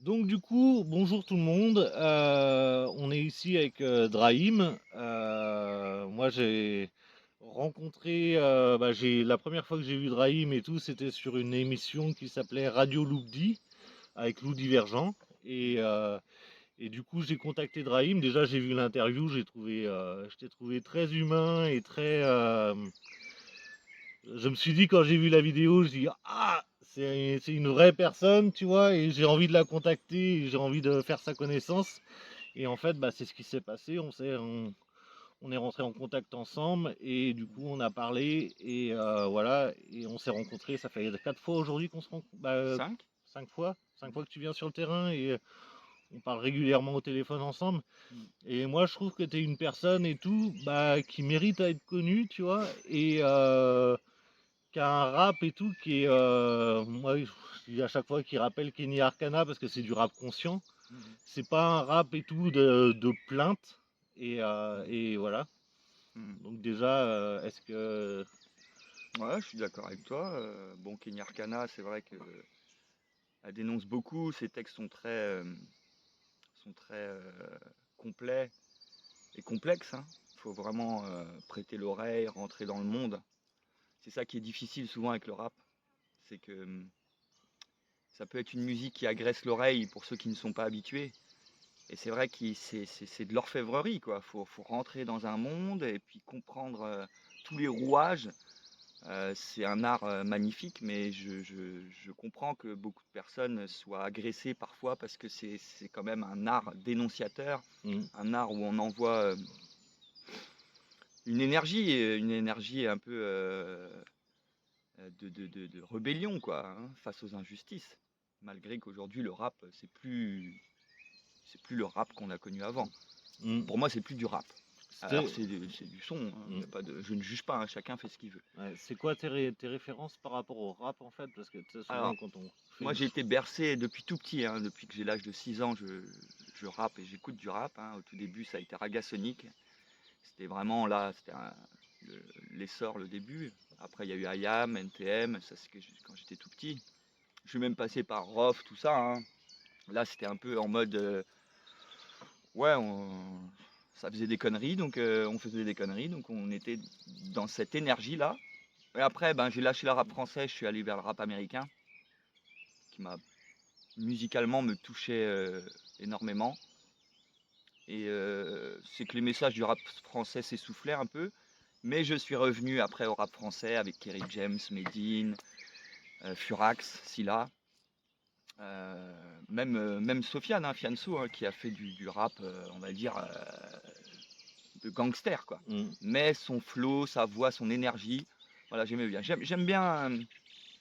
Donc du coup, bonjour tout le monde. On est ici avec Drahim. Moi j'ai rencontré, j'ai la première fois que j'ai vu Drahim et tout, c'était sur une émission qui s'appelait Radio Loubdi avec Lou Divergent. Et, euh, et du coup j'ai contacté Drahim. Déjà j'ai vu l'interview, je t'ai trouvé très humain et très. Je me suis dit quand j'ai vu la vidéo, je dis ah c'est une vraie personne, tu vois, et j'ai envie de la contacter, et j'ai envie de faire sa connaissance. Et en fait, c'est ce qui s'est passé. On est rentré en contact ensemble et du coup on a parlé et voilà et on s'est rencontrés. Ça fait 4 fois aujourd'hui qu'on se rencontre. 5. 5 fois que tu viens sur le terrain et on parle régulièrement au téléphone ensemble. Et moi je trouve que tu es une personne et tout qui mérite à être connue, tu vois, et qui a un rap et tout qui est moi je dis à chaque fois qu'il rappelle Kenny Arcana parce que c'est du rap conscient. C'est pas un rap et tout de plainte. Et voilà. Donc déjà, est-ce que... Ouais, je suis d'accord avec toi. Bon, Kenny Arcana, c'est vrai qu'elle dénonce beaucoup. Ses textes sont très complets et complexes, hein. Il faut vraiment prêter l'oreille, rentrer dans le monde. C'est ça qui est difficile souvent avec le rap. C'est que ça peut être une musique qui agresse l'oreille pour ceux qui ne sont pas habitués. Et c'est vrai que c'est de l'orfèvrerie, quoi. Faut rentrer dans un monde et puis comprendre tous les rouages. C'est un art magnifique, mais je comprends que beaucoup de personnes soient agressées parfois parce que c'est quand même un art dénonciateur, Hmm. un art où on envoie une énergie un peu de rébellion, quoi, hein, face aux injustices. Malgré qu'aujourd'hui le rap, c'est plus le rap qu'on a connu avant. Hmm. Pour moi, c'est plus du rap. Alors C'était... c'est du son, hein, Hmm. y a pas de, je ne juge pas, hein, chacun fait ce qu'il veut. Ouais, c'est quoi tes références par rapport au rap en fait? Parce que tu sais, souvent Alors, quand on fait moi, une... j'ai été bercé depuis tout petit, hein, depuis que j'ai l'âge de 6 ans, je rappe et j'écoute du rap, hein. Au tout début, ça a été Ragasonic. C'était vraiment là, l'essor, le début. Après, il y a eu IAM, NTM, ça c'est quand j'étais tout petit. Je suis même passé par Rof, tout ça, hein. Là, c'était un peu en mode, ouais, ça faisait des conneries, donc on faisait des conneries, donc on était dans cette énergie-là. Et après, ben, j'ai lâché le rap français, je suis allé vers le rap américain, qui m'a musicalement me touchait énormément. Et c'est que les messages du rap français s'essoufflaient un peu. Mais je suis revenu après au rap français avec Kerry James, Medine, Furax, Silla. Même Sofiane, hein, Fianso, hein, qui a fait du rap, on va dire, de gangster, quoi. Hmm. Mais son flow, sa voix, son énergie, voilà, j'aimais bien. J'aime bien,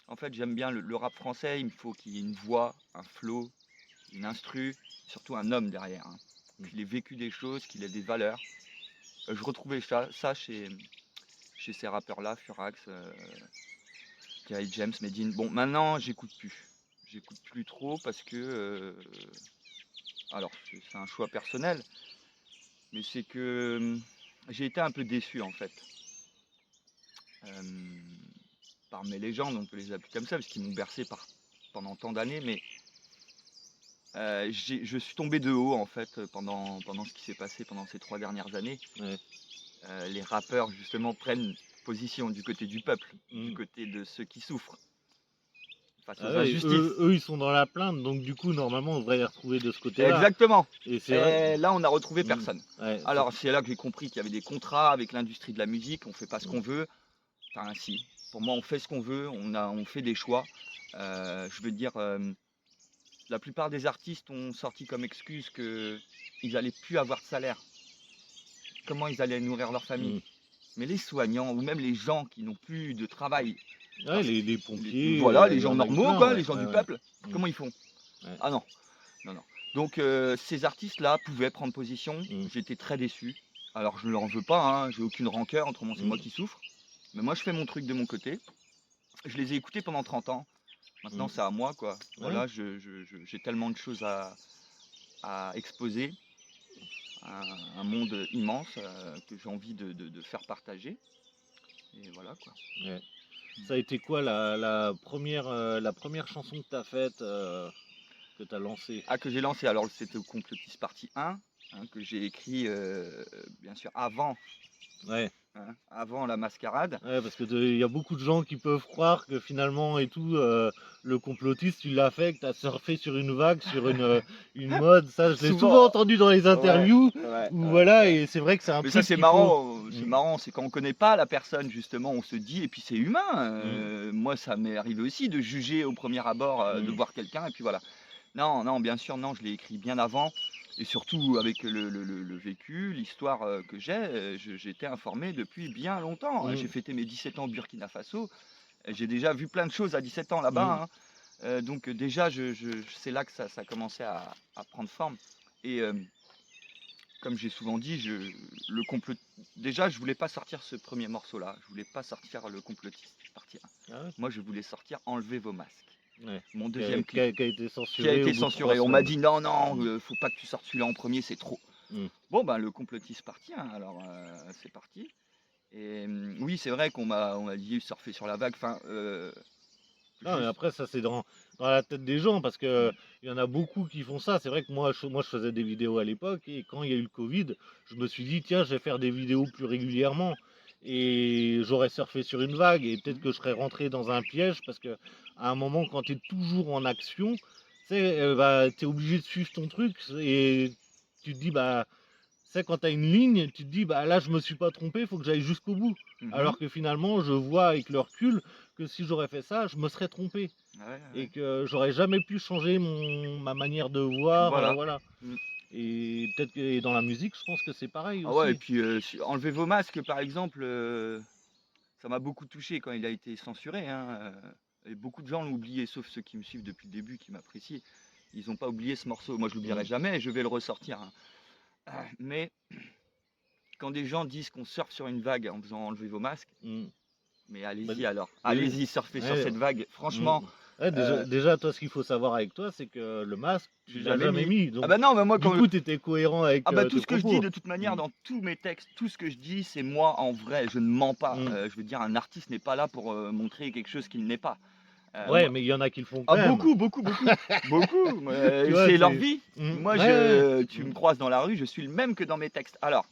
en fait, j'aime bien le rap français. Il me faut qu'il y ait une voix, un flow, une instru, surtout un homme derrière, hein. Qu'il ait vécu des choses, qu'il ait des valeurs. Je retrouvais ça chez ces rappeurs-là, Furax, Kerry James, Medine. Bon, maintenant, j'écoute plus. J'écoute plus trop parce que. Alors, c'est un choix personnel, mais c'est que j'ai été un peu déçu en fait. Euh, Par mes légendes, on peut les appeler comme ça, parce qu'ils m'ont bercé pendant tant d'années, mais je suis tombé de haut en fait pendant ce qui s'est passé pendant ces 3 dernières années. Ouais. Les rappeurs justement prennent position du côté du peuple, du Hmm. côté de ceux qui souffrent, face Ah aux ouais, injustices. eux, ils sont dans la plainte, donc du coup, normalement, on devrait les retrouver de ce côté-là. Exactement. Et c'est vrai. Et là, on n'a retrouvé Hmm. personne. Ouais, Alors, c'est là que j'ai compris qu'il y avait des contrats avec l'industrie de la musique, on fait pas ce hmm. qu'on veut. Enfin, si. Pour moi, on fait ce qu'on veut, on fait des choix. Je veux dire, la plupart des artistes ont sorti comme excuse qu'ils allaient plus avoir de salaire. Comment ils allaient nourrir leur famille? Hmm. Mais les soignants ou même les gens qui n'ont plus de travail, Ouais, alors, les pompiers, voilà, les il y gens en a eu normaux, plein, quoi, ouais. les gens Ouais, du ouais. peuple, Hmm. comment ils font? Ouais. Ah non, non, non. Donc ces artistes-là pouvaient prendre position. Hmm. J'étais très déçu. Alors je ne leur en veux pas, hein, j'ai aucune rancœur, autrement c'est Hmm. moi qui souffre. Mais moi je fais mon truc de mon côté. Je les ai écoutés pendant 30 ans. Hmm. Maintenant c'est à moi, quoi. Ouais. Voilà, j'ai tellement de choses à exposer, un monde immense que j'ai envie de faire partager. Et voilà, quoi. Ouais. Ça a été quoi la première chanson que tu as faite? que tu as lancé? Ah, que j'ai lancé, alors c'était au Complotiste partie 1, hein, que j'ai écrit bien sûr Ouais. avant la mascarade. Ouais, parce que il y a beaucoup de gens qui peuvent croire que finalement et tout, le complotiste, tu l'as fait, que tu as surfé sur une vague, sur une mode. Ça, je l'ai souvent Souvent, entendu dans les ouais, interviews, ouais, où ouais, voilà, ouais. et c'est vrai que c'est un Mais ça truc qu'il faut. Mm, c'est marrant, c'est quand on connaît pas la personne justement, on se dit, et puis c'est humain. mm, Moi, ça m'est arrivé aussi de juger au premier abord, de mm, voir quelqu'un, et puis voilà. Non, non, bien sûr, non, je l'ai écrit bien avant, et surtout avec le vécu, l'histoire que j'ai, j'étais informé depuis bien longtemps. J'ai mm, fêté mes 17 ans au Burkina Faso, et j'ai déjà vu plein de choses à 17 ans mm. là-bas, hein. Donc déjà, c'est là que ça commençait à prendre forme. Et comme j'ai souvent dit, le complot. Déjà, je voulais pas sortir ce premier morceau-là. Je voulais pas sortir le complotiste partie 1. Ah ouais? Moi, je voulais sortir Enlevez vos masques, Ouais. mon Qui a, deuxième qui clip, a- qui a été qui a censuré au été bout de 3 censuré. On m'a semaines. dit non, non, Mm, faut pas que tu sortes celui-là en premier, c'est trop. mm. Bon, ben le complotiste partie 1, alors c'est parti. Et oui, c'est vrai on m'a dit surfer sur la vague. Enfin, Non, mais juste. après, ça, c'est dans la tête des gens, parce que Mm, il y en a beaucoup qui font ça. C'est vrai que moi, je faisais des vidéos à l'époque, et quand il y a eu le Covid, je me suis dit, tiens, je vais faire des vidéos plus régulièrement. Et j'aurais surfé sur une vague, et peut-être mm. que je serais rentré dans un piège, parce que à un moment, quand tu es toujours en action, tu sais, bah, tu es obligé de suivre ton truc, et tu te dis, bah, tu sais, quand tu as une ligne, tu te dis, bah là, je me suis pas trompé, il faut que j'aille jusqu'au bout. Mhm. Alors que finalement, je vois avec le recul que si j'aurais fait ça, je me serais trompé. Ouais, ouais, Et ouais. que j'aurais jamais pu changer ma manière de voir, Voilà. voilà. Mm. Et peut-être que dans la musique, je pense que c'est pareil Ah ouais, et aussi. puis Enlevez vos masques, par exemple, ça m'a beaucoup touché quand il a été censuré, hein, et beaucoup de gens l'ont oublié, sauf ceux qui me suivent depuis le début, qui m'apprécient. Ils n'ont pas oublié ce morceau. Moi, je l'oublierai Mm, jamais, je vais le ressortir, hein. Mais quand des gens disent qu'on surfe sur une vague en faisant enlever vos masques, mm. mais Bah, allez-y alors, dé- allez-y, surfez sur ouais, cette vague. mm. Franchement, Ouais, euh, déjà, toi, ce qu'il faut savoir avec toi, c'est que le masque, tu j'ai l'as jamais jamais mis. mis. Ah Donc, bah non, mais moi du quand coup, tu étais cohérent avec ah bah tes tout ce que je dis propos. de toute manière Mm, dans tous mes textes, tout ce que je dis, c'est moi en vrai. Je ne mens pas. mm. Je veux dire, un artiste n'est pas là pour montrer quelque chose qu'il n'est pas. Ouais, mais il y en a qui le font quand Ah même. beaucoup, beaucoup, beaucoup, beaucoup. Tu vois, C'est leur c'est. vie. Moi, Ouais. tu me Mm, croises dans la rue, je suis le même que dans mes textes. Alors,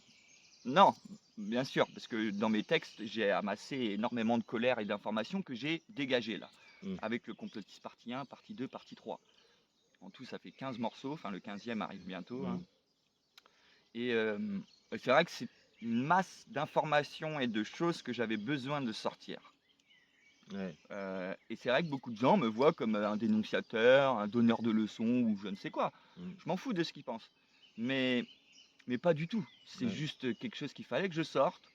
non, bien sûr, parce que dans mes textes, j'ai amassé énormément de colère et d'informations que j'ai dégagées là, mm, avec le complotiste partie 1, partie 2, partie 3. En tout, ça fait 15 morceaux, enfin le 15e arrive bientôt, hein. mm. Et c'est vrai que c'est une masse d'informations et de choses que j'avais besoin de sortir. Ouais. Et c'est vrai que beaucoup de gens me voient comme un dénonciateur, un donneur de leçons ou je ne sais quoi. Mm, Je m'en fous de ce qu'ils pensent. Mais, mais pas du tout. C'est ouais. juste quelque chose qu'il fallait que je sorte.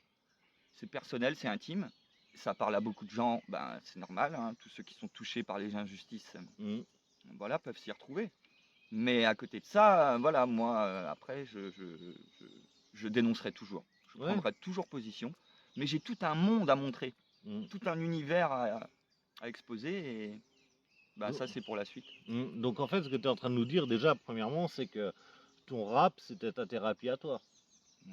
C'est personnel, c'est intime. Ça parle à beaucoup de gens, ben, c'est normal, hein. Tous ceux qui sont touchés par les injustices, Mm. voilà, peuvent s'y retrouver. Mais à côté de ça, voilà, moi, après, je dénoncerai toujours. Je Ouais. prendrai toujours position. Mais j'ai tout un monde à montrer, Mm. tout un univers à exposer. Et bah, Do- ça, c'est pour la suite. Donc en fait, ce que tu es en train de nous dire déjà, premièrement, c'est que ton rap, c'était ta thérapie à toi.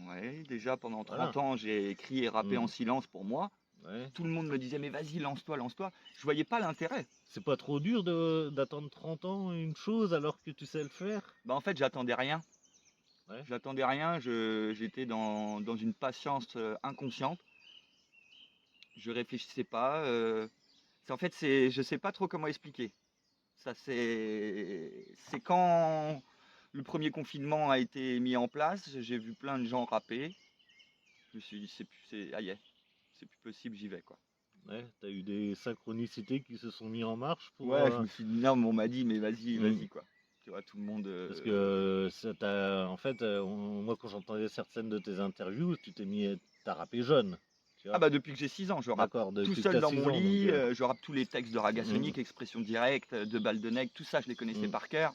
Ouais, déjà pendant Voilà. 30 ans, j'ai écrit et rappé en Mm. silence pour moi. Ouais. Tout le monde me disait, mais vas-y, lance-toi, lance-toi. Je voyais pas l'intérêt. C'est pas trop dur d'attendre 30 ans une chose alors que tu sais le faire? Bah, en fait, j'attendais rien. Ouais. J'attendais rien. J'étais dans une patience inconsciente. Je réfléchissais pas. En fait, je sais pas trop comment expliquer. Ça, c'est quand le premier confinement a été mis en place, j'ai vu plein de gens rapper. Je me suis dit, c'est plus possible, j'y vais quoi. Ouais. T'as eu des synchronicités qui se sont mis en marche pour. Ouais, je me suis dit, non, mais on m'a dit, mais vas-y, Mm. vas-y quoi. Tu vois, tout le monde. Parce que ça en fait, moi quand j'entendais certaines de tes interviews, t'as rappé jeune, tu Ah vois. bah depuis que j'ai 6 ans, je rappe. D'accord, Tout depuis que seul t'as dans 6 mon ans, donc. lit, je rappe tous les textes de Mm, Ragasonic, Expression Directe, de Baldenec, tout ça je les connaissais mm. par cœur.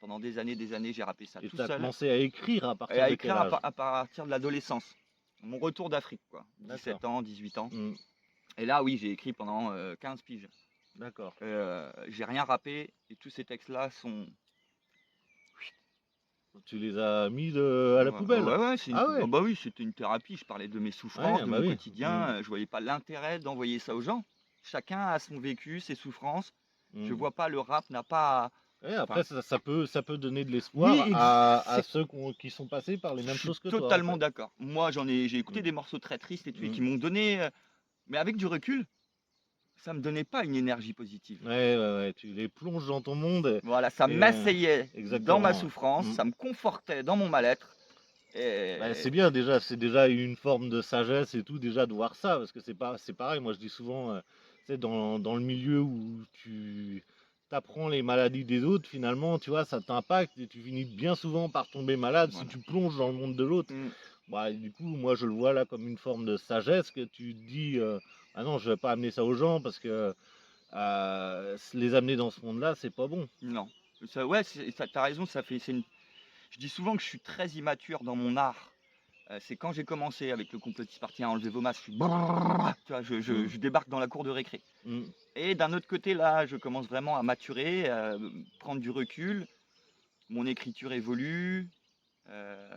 Pendant des années, j'ai rappé ça Et tout t'as seul. commencé à écrire à Et partir à de quel écrire âge? à partir de l'adolescence. Mon retour d'Afrique, quoi. D'accord. 17 ans, 18 ans. Mm, Et là, oui, j'ai écrit pendant 15 piges. d'accord. J'ai rien rappé et tous ces textes-là sont. Tu les as mis à la Ouais, poubelle? ouais, ouais, Ah oh ouais? bah oui, c'était une thérapie. Je parlais de mes souffrances, Ouais, de bah mon oui. Mm, quotidien. Je voyais pas l'intérêt d'envoyer ça aux gens. Chacun a son vécu, ses souffrances. Je mm. vois pas, le rap n'a pas Ouais, Enfin, après, ça peut donner de oui, l'espoir à ex ceux qui sont passés par les je mêmes suis choses que toi, en totalement fait. d'accord. Moi, j'ai écouté Mm, des morceaux très tristes et tout et mm. qui m'ont donné, mais avec du recul, ça me donnait pas une énergie positive. Ouais, ouais, ouais, tu les plonges dans ton monde Voilà, ça et m'asseyait dans ma exactement. Ouais. souffrance, Mm. ça me confortait dans mon mal-être Bah, et c'est bien déjà, c'est déjà une forme de sagesse et tout, déjà de voir ça, parce que c'est pareil, moi je dis souvent, tu sais, dans le milieu où tu apprends les maladies des autres, finalement, tu vois, ça t'impacte et tu finis bien souvent par tomber malade si voilà. tu plonges dans le monde de l'autre. Mmh, Bah, et du coup, moi je le vois là comme une forme de sagesse que tu te dis, ah non, je vais pas amener ça aux gens parce que les amener dans ce monde-là, c'est pas bon. non. Ça ouais, tu as raison, ça fait c'est une je dis souvent que je suis très immature dans mon art. C'est quand j'ai commencé avec le complotiste parti à enlever vos masques, je suis brrr, tu vois? Mm, Je débarque dans la cour de récré mm. et d'un autre côté, là, je commence vraiment à maturer, prendre du recul. Mon écriture évolue, heu,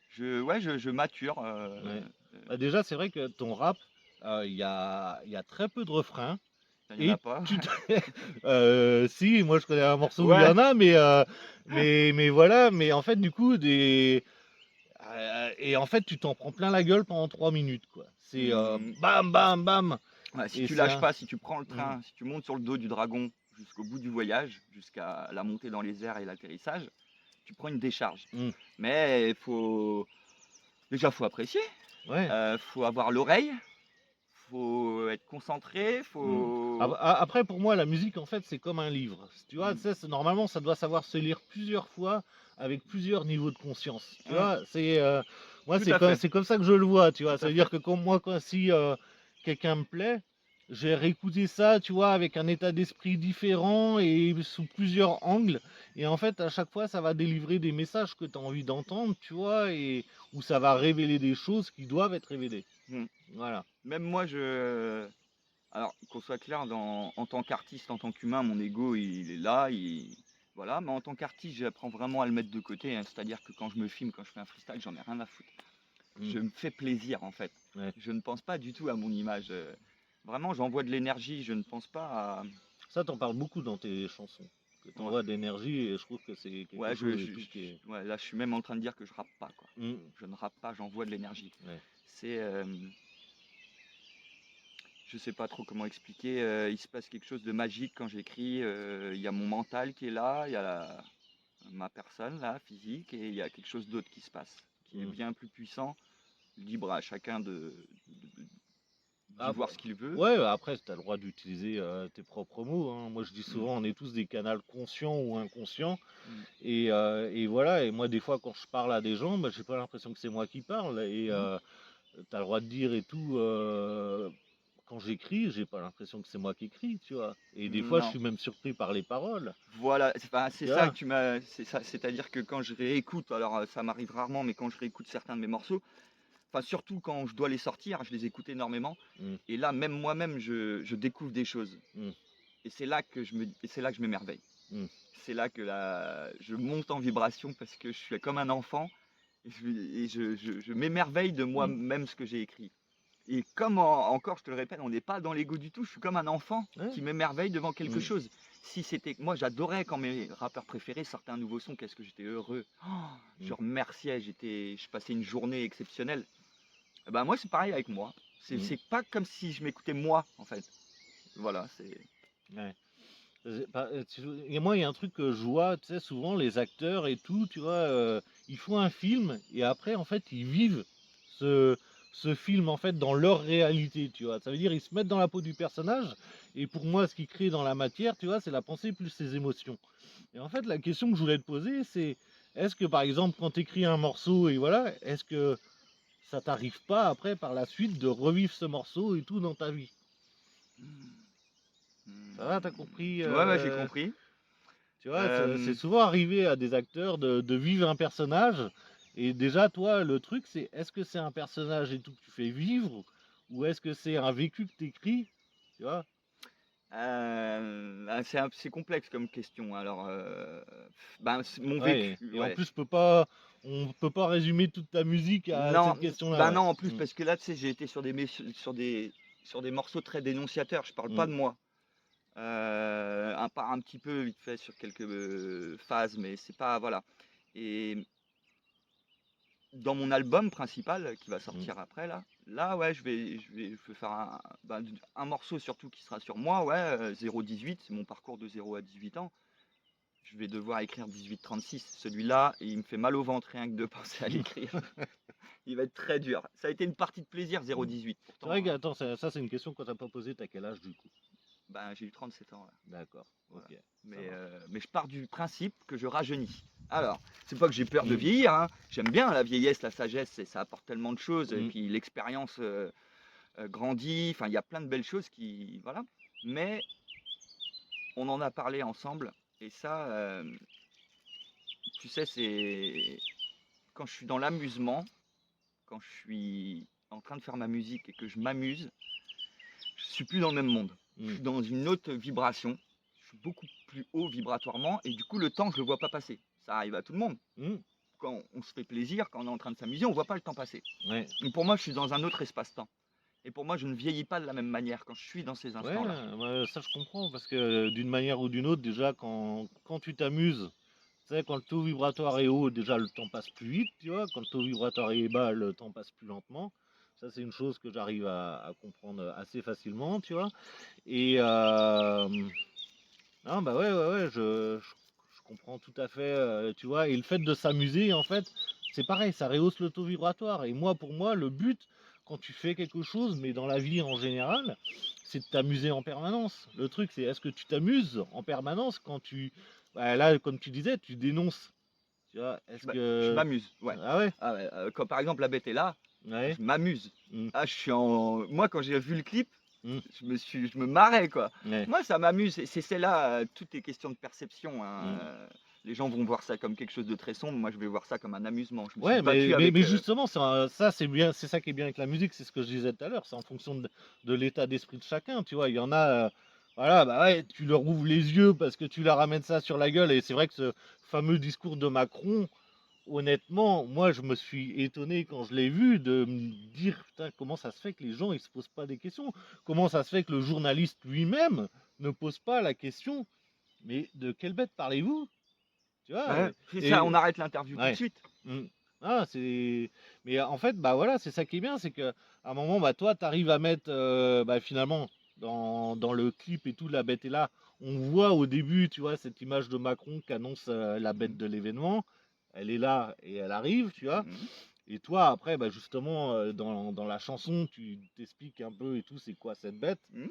je mature, Ouais. Bah, déjà, c'est vrai que ton rap, il y a très peu de refrains. il y en a Et pas. tu te si, moi je connais un morceau où il y Ouais, en a, mais voilà, mais en fait, du coup, et en fait, tu t'en prends plein la gueule pendant 3 minutes, quoi. C'est mmh, bam, bam, bam. ouais, si Et tu c'est lâches un. pas, si tu prends le Mm, train, si tu montes sur le dos du dragon jusqu'au bout du voyage, jusqu'à la montée dans les airs et l'atterrissage, tu prends une décharge. mm, Mais il faut déjà, faut apprécier, ouais. faut avoir l'oreille, faut être concentré, Mm. faut Après, pour moi, la musique, en fait, c'est comme un livre. Tu vois, tu mmh, sais, normalement, ça doit savoir se lire plusieurs fois avec plusieurs niveaux de conscience. Tu mmh, vois, moi, tout à fait, c'est comme ça que je le vois. Tu tout vois, ça à veut fait. dire que comme moi, si quelqu'un me plaît, j'ai réécouté ça, tu vois, avec un état d'esprit différent et sous plusieurs angles. Et en fait, à chaque fois, ça va délivrer des messages que tu as envie d'entendre, tu vois, et où ça va révéler des choses qui doivent être révélées. Mmh. Voilà. Même moi, alors qu'on soit clair, en tant qu'artiste, en tant qu'humain, mon ego, il est là, voilà, mais en tant qu'artiste, j'apprends vraiment à le mettre de côté, hein. C'est-à-dire que quand je me filme, quand je fais un freestyle, j'en ai rien à foutre. Mm. Je me fais plaisir, en fait. Ouais. Je ne pense pas du tout à mon image. Vraiment, j'envoie de l'énergie, je ne pense pas à Ça, t'en parles beaucoup dans tes chansons. Que ouais, t'envoies de l'énergie et je trouve que c'est quelque ouais, chose et tout qui est. ouais, là, je suis même en train de dire que je rappe pas, quoi. Mm, Je ne rappe pas, j'envoie de l'énergie. ouais. C'est, je sais pas trop comment expliquer, il se passe quelque chose de magique quand j'écris, il y a mon mental qui est là, il y a ma personne là, physique, et il y a quelque chose d'autre qui se passe, qui est Mm. bien plus puissant, libre à chacun d'y Ah, voir ce qu'il veut. ouais, après, tu as le droit d'utiliser tes propres mots, hein. Moi, je dis Mmh, souvent, on est tous des canaux conscients ou inconscients. mmh, Et voilà, et moi, des fois, quand je parle à des gens, bah, j'ai pas l'impression que c'est moi qui parle. Et mmh, tu as le droit de dire et tout. Quand j'écris, j'ai pas l'impression que c'est moi qui écris, tu vois. Et des fois, je non, suis même surpris par les paroles. voilà, c'est Tu ça que vois. tu m'as c'est ça, c'est-à-dire que quand je réécoute, alors, ça m'arrive rarement, mais quand je réécoute certains de mes morceaux, enfin, surtout quand je dois les sortir, je les écoute énormément Mm, et là, même moi-même, je découvre des choses mm, et c'est là que je m'émerveille. mm, C'est là que je monte en vibration parce que je suis comme un enfant je m'émerveille de mm. moi-même ce que j'ai écrit. Et encore, je te le répète, on n'est pas dans l'ego du tout. Je suis comme un enfant Ouais. qui m'émerveille devant quelque Mm, chose. Si c'était, moi, j'adorais quand mes rappeurs préférés sortaient un nouveau son. Qu'est-ce que j'étais heureux. Oh, je mm, remerciais. Je passais une journée exceptionnelle. Eh ben moi, c'est pareil avec moi. mm. C'est pas comme si je m'écoutais moi, en fait. Voilà, c'est. Ouais. Et moi, il y a un truc que je vois, tu sais, souvent les acteurs et tout, tu vois, ils font un film et après, en fait, ils vivent ce, ce film, en fait, dans leur réalité, tu vois. Ça veut dire, ils se mettent dans la peau du personnage et pour moi, ce qui crée dans la matière, tu vois, c'est la pensée plus ses émotions. Et en fait, la question que je voulais te poser, c'est, est-ce que, par exemple, quand tu écris un morceau et voilà, est-ce que ça t'arrive pas après, par la suite, de revivre ce morceau et tout dans ta vie? Ça va, t'as compris Ouais, ouais, j'ai compris. Tu vois, c'est Euh, souvent arrivé à des acteurs de vivre un personnage. Et déjà, toi, le truc, c'est est-ce que c'est un personnage et tout que tu fais vivre ou est-ce que c'est un vécu que tu écris? Tu vois? c'est complexe comme question. Alors, ben, mon Ouais, vécu, et en ouais. plus, on peut pas résumer toute ta musique à Non, cette question-là, ben ouais. non, en plus, Mm, parce que là, tu sais, j'ai été sur des morceaux très dénonciateurs. Je parle pas mm, de moi. un petit peu vite fait sur quelques phases, mais c'est pas voilà. Et dans mon album principal qui va Mmh. sortir après là ouais, je vais faire un morceau surtout qui sera sur moi, ouais, 0-18, c'est mon parcours de 0 à 18 ans. Je vais devoir écrire 18-36. Celui-là, il me fait mal au ventre rien que de penser à l'écrire. Il va être très dur. Ça a été une partie de plaisir Mmh. 0-18. C'est Pourtant, vrai que attends, ça c'est une question qu'on t'a pas posée, tu quel âge du coup? ben, j'ai eu 37 ans là. D'accord, Voilà. OK, ça Mais, marche. mais je pars du principe que je rajeunis. Alors, c'est pas que j'ai peur de Mmh. vieillir, hein. J'aime bien la vieillesse, la sagesse, et ça apporte tellement de choses. Et Mmh. puis l'expérience grandit. Enfin, il y a plein de belles choses qui. Voilà. Mais on en a parlé ensemble. Et ça, tu sais, c'est quand je suis dans l'amusement, quand je suis en train de faire ma musique et que je m'amuse, je suis plus dans le même monde. Je Mmh. suis dans une autre vibration. Je suis beaucoup plus haut vibratoirement et du coup le temps je le vois pas passer. Ça arrive à tout le monde. Mmh. Quand on se fait plaisir, quand on est en train de s'amuser, on voit pas le temps passer. Ouais. Donc pour moi, je suis dans un autre espace-temps. Et pour moi, je ne vieillis pas de la même manière quand je suis dans ces Ouais, instants-là. bah, ça je comprends parce que d'une manière ou d'une autre, déjà quand tu t'amuses, tu sais, quand le taux vibratoire est haut, déjà le temps passe plus vite, tu vois. Quand le taux vibratoire est bas, le temps passe plus lentement. Ça, c'est une chose que j'arrive à comprendre assez facilement, tu vois. Et non, bah ouais, ouais, ouais, je comprends tout à fait, tu vois. Et le fait de s'amuser, en fait, c'est pareil, ça rehausse le taux vibratoire. Et moi, pour moi, le but, quand tu fais quelque chose, mais dans la vie en général, c'est de t'amuser en permanence. Le truc, c'est est-ce que tu t'amuses en permanence quand bah, là, comme tu disais, tu dénonces, tu vois. Est-ce Je que... m'amuse, ouais. Ah ouais? Ah ouais, quand par exemple la bête est là, Ouais. je m'amuse. Mmh. Ah, je suis en. Moi, quand j'ai vu le clip, Mmh. je me marrais quoi. Ouais. Moi, ça m'amuse. C'est là, tout est question de perception, hein. Mmh. Les gens vont voir ça comme quelque chose de très sombre. Moi, je vais voir ça comme un amusement. Je me suis Ouais, mais, battu mais, avec. mais justement, ça c'est bien, c'est ça qui est bien avec la musique, c'est ce que je disais tout à l'heure, c'est en fonction de l'état d'esprit de chacun, tu vois. Il y en a, voilà, bah ouais, tu leur ouvres les yeux parce que tu leur ramènes ça sur la gueule, et c'est vrai que ce fameux discours de Macron, honnêtement, moi je me suis étonné quand je l'ai vu de me dire, putain, comment ça se fait que les gens ils se posent pas des questions? Comment ça se fait que le journaliste lui-même ne pose pas la question, mais de quelle bête parlez-vous? Tu vois? Ouais, c'est ça. On Et, arrête l'interview tout de ouais. suite. Mmh. Ah, mais en fait, bah, voilà, c'est ça qui est bien, c'est qu'à un moment, bah, toi, tu arrives à mettre, bah, finalement, dans le clip et tout, la bête est là. On voit au début, tu vois, cette image de Macron qui annonce, la bête Mhm. de l'événement. Elle est là et elle arrive, tu vois? Mhm. Et toi, après, bah, justement, dans la chanson, tu t'expliques un peu et tout, c'est quoi cette bête? Mhm.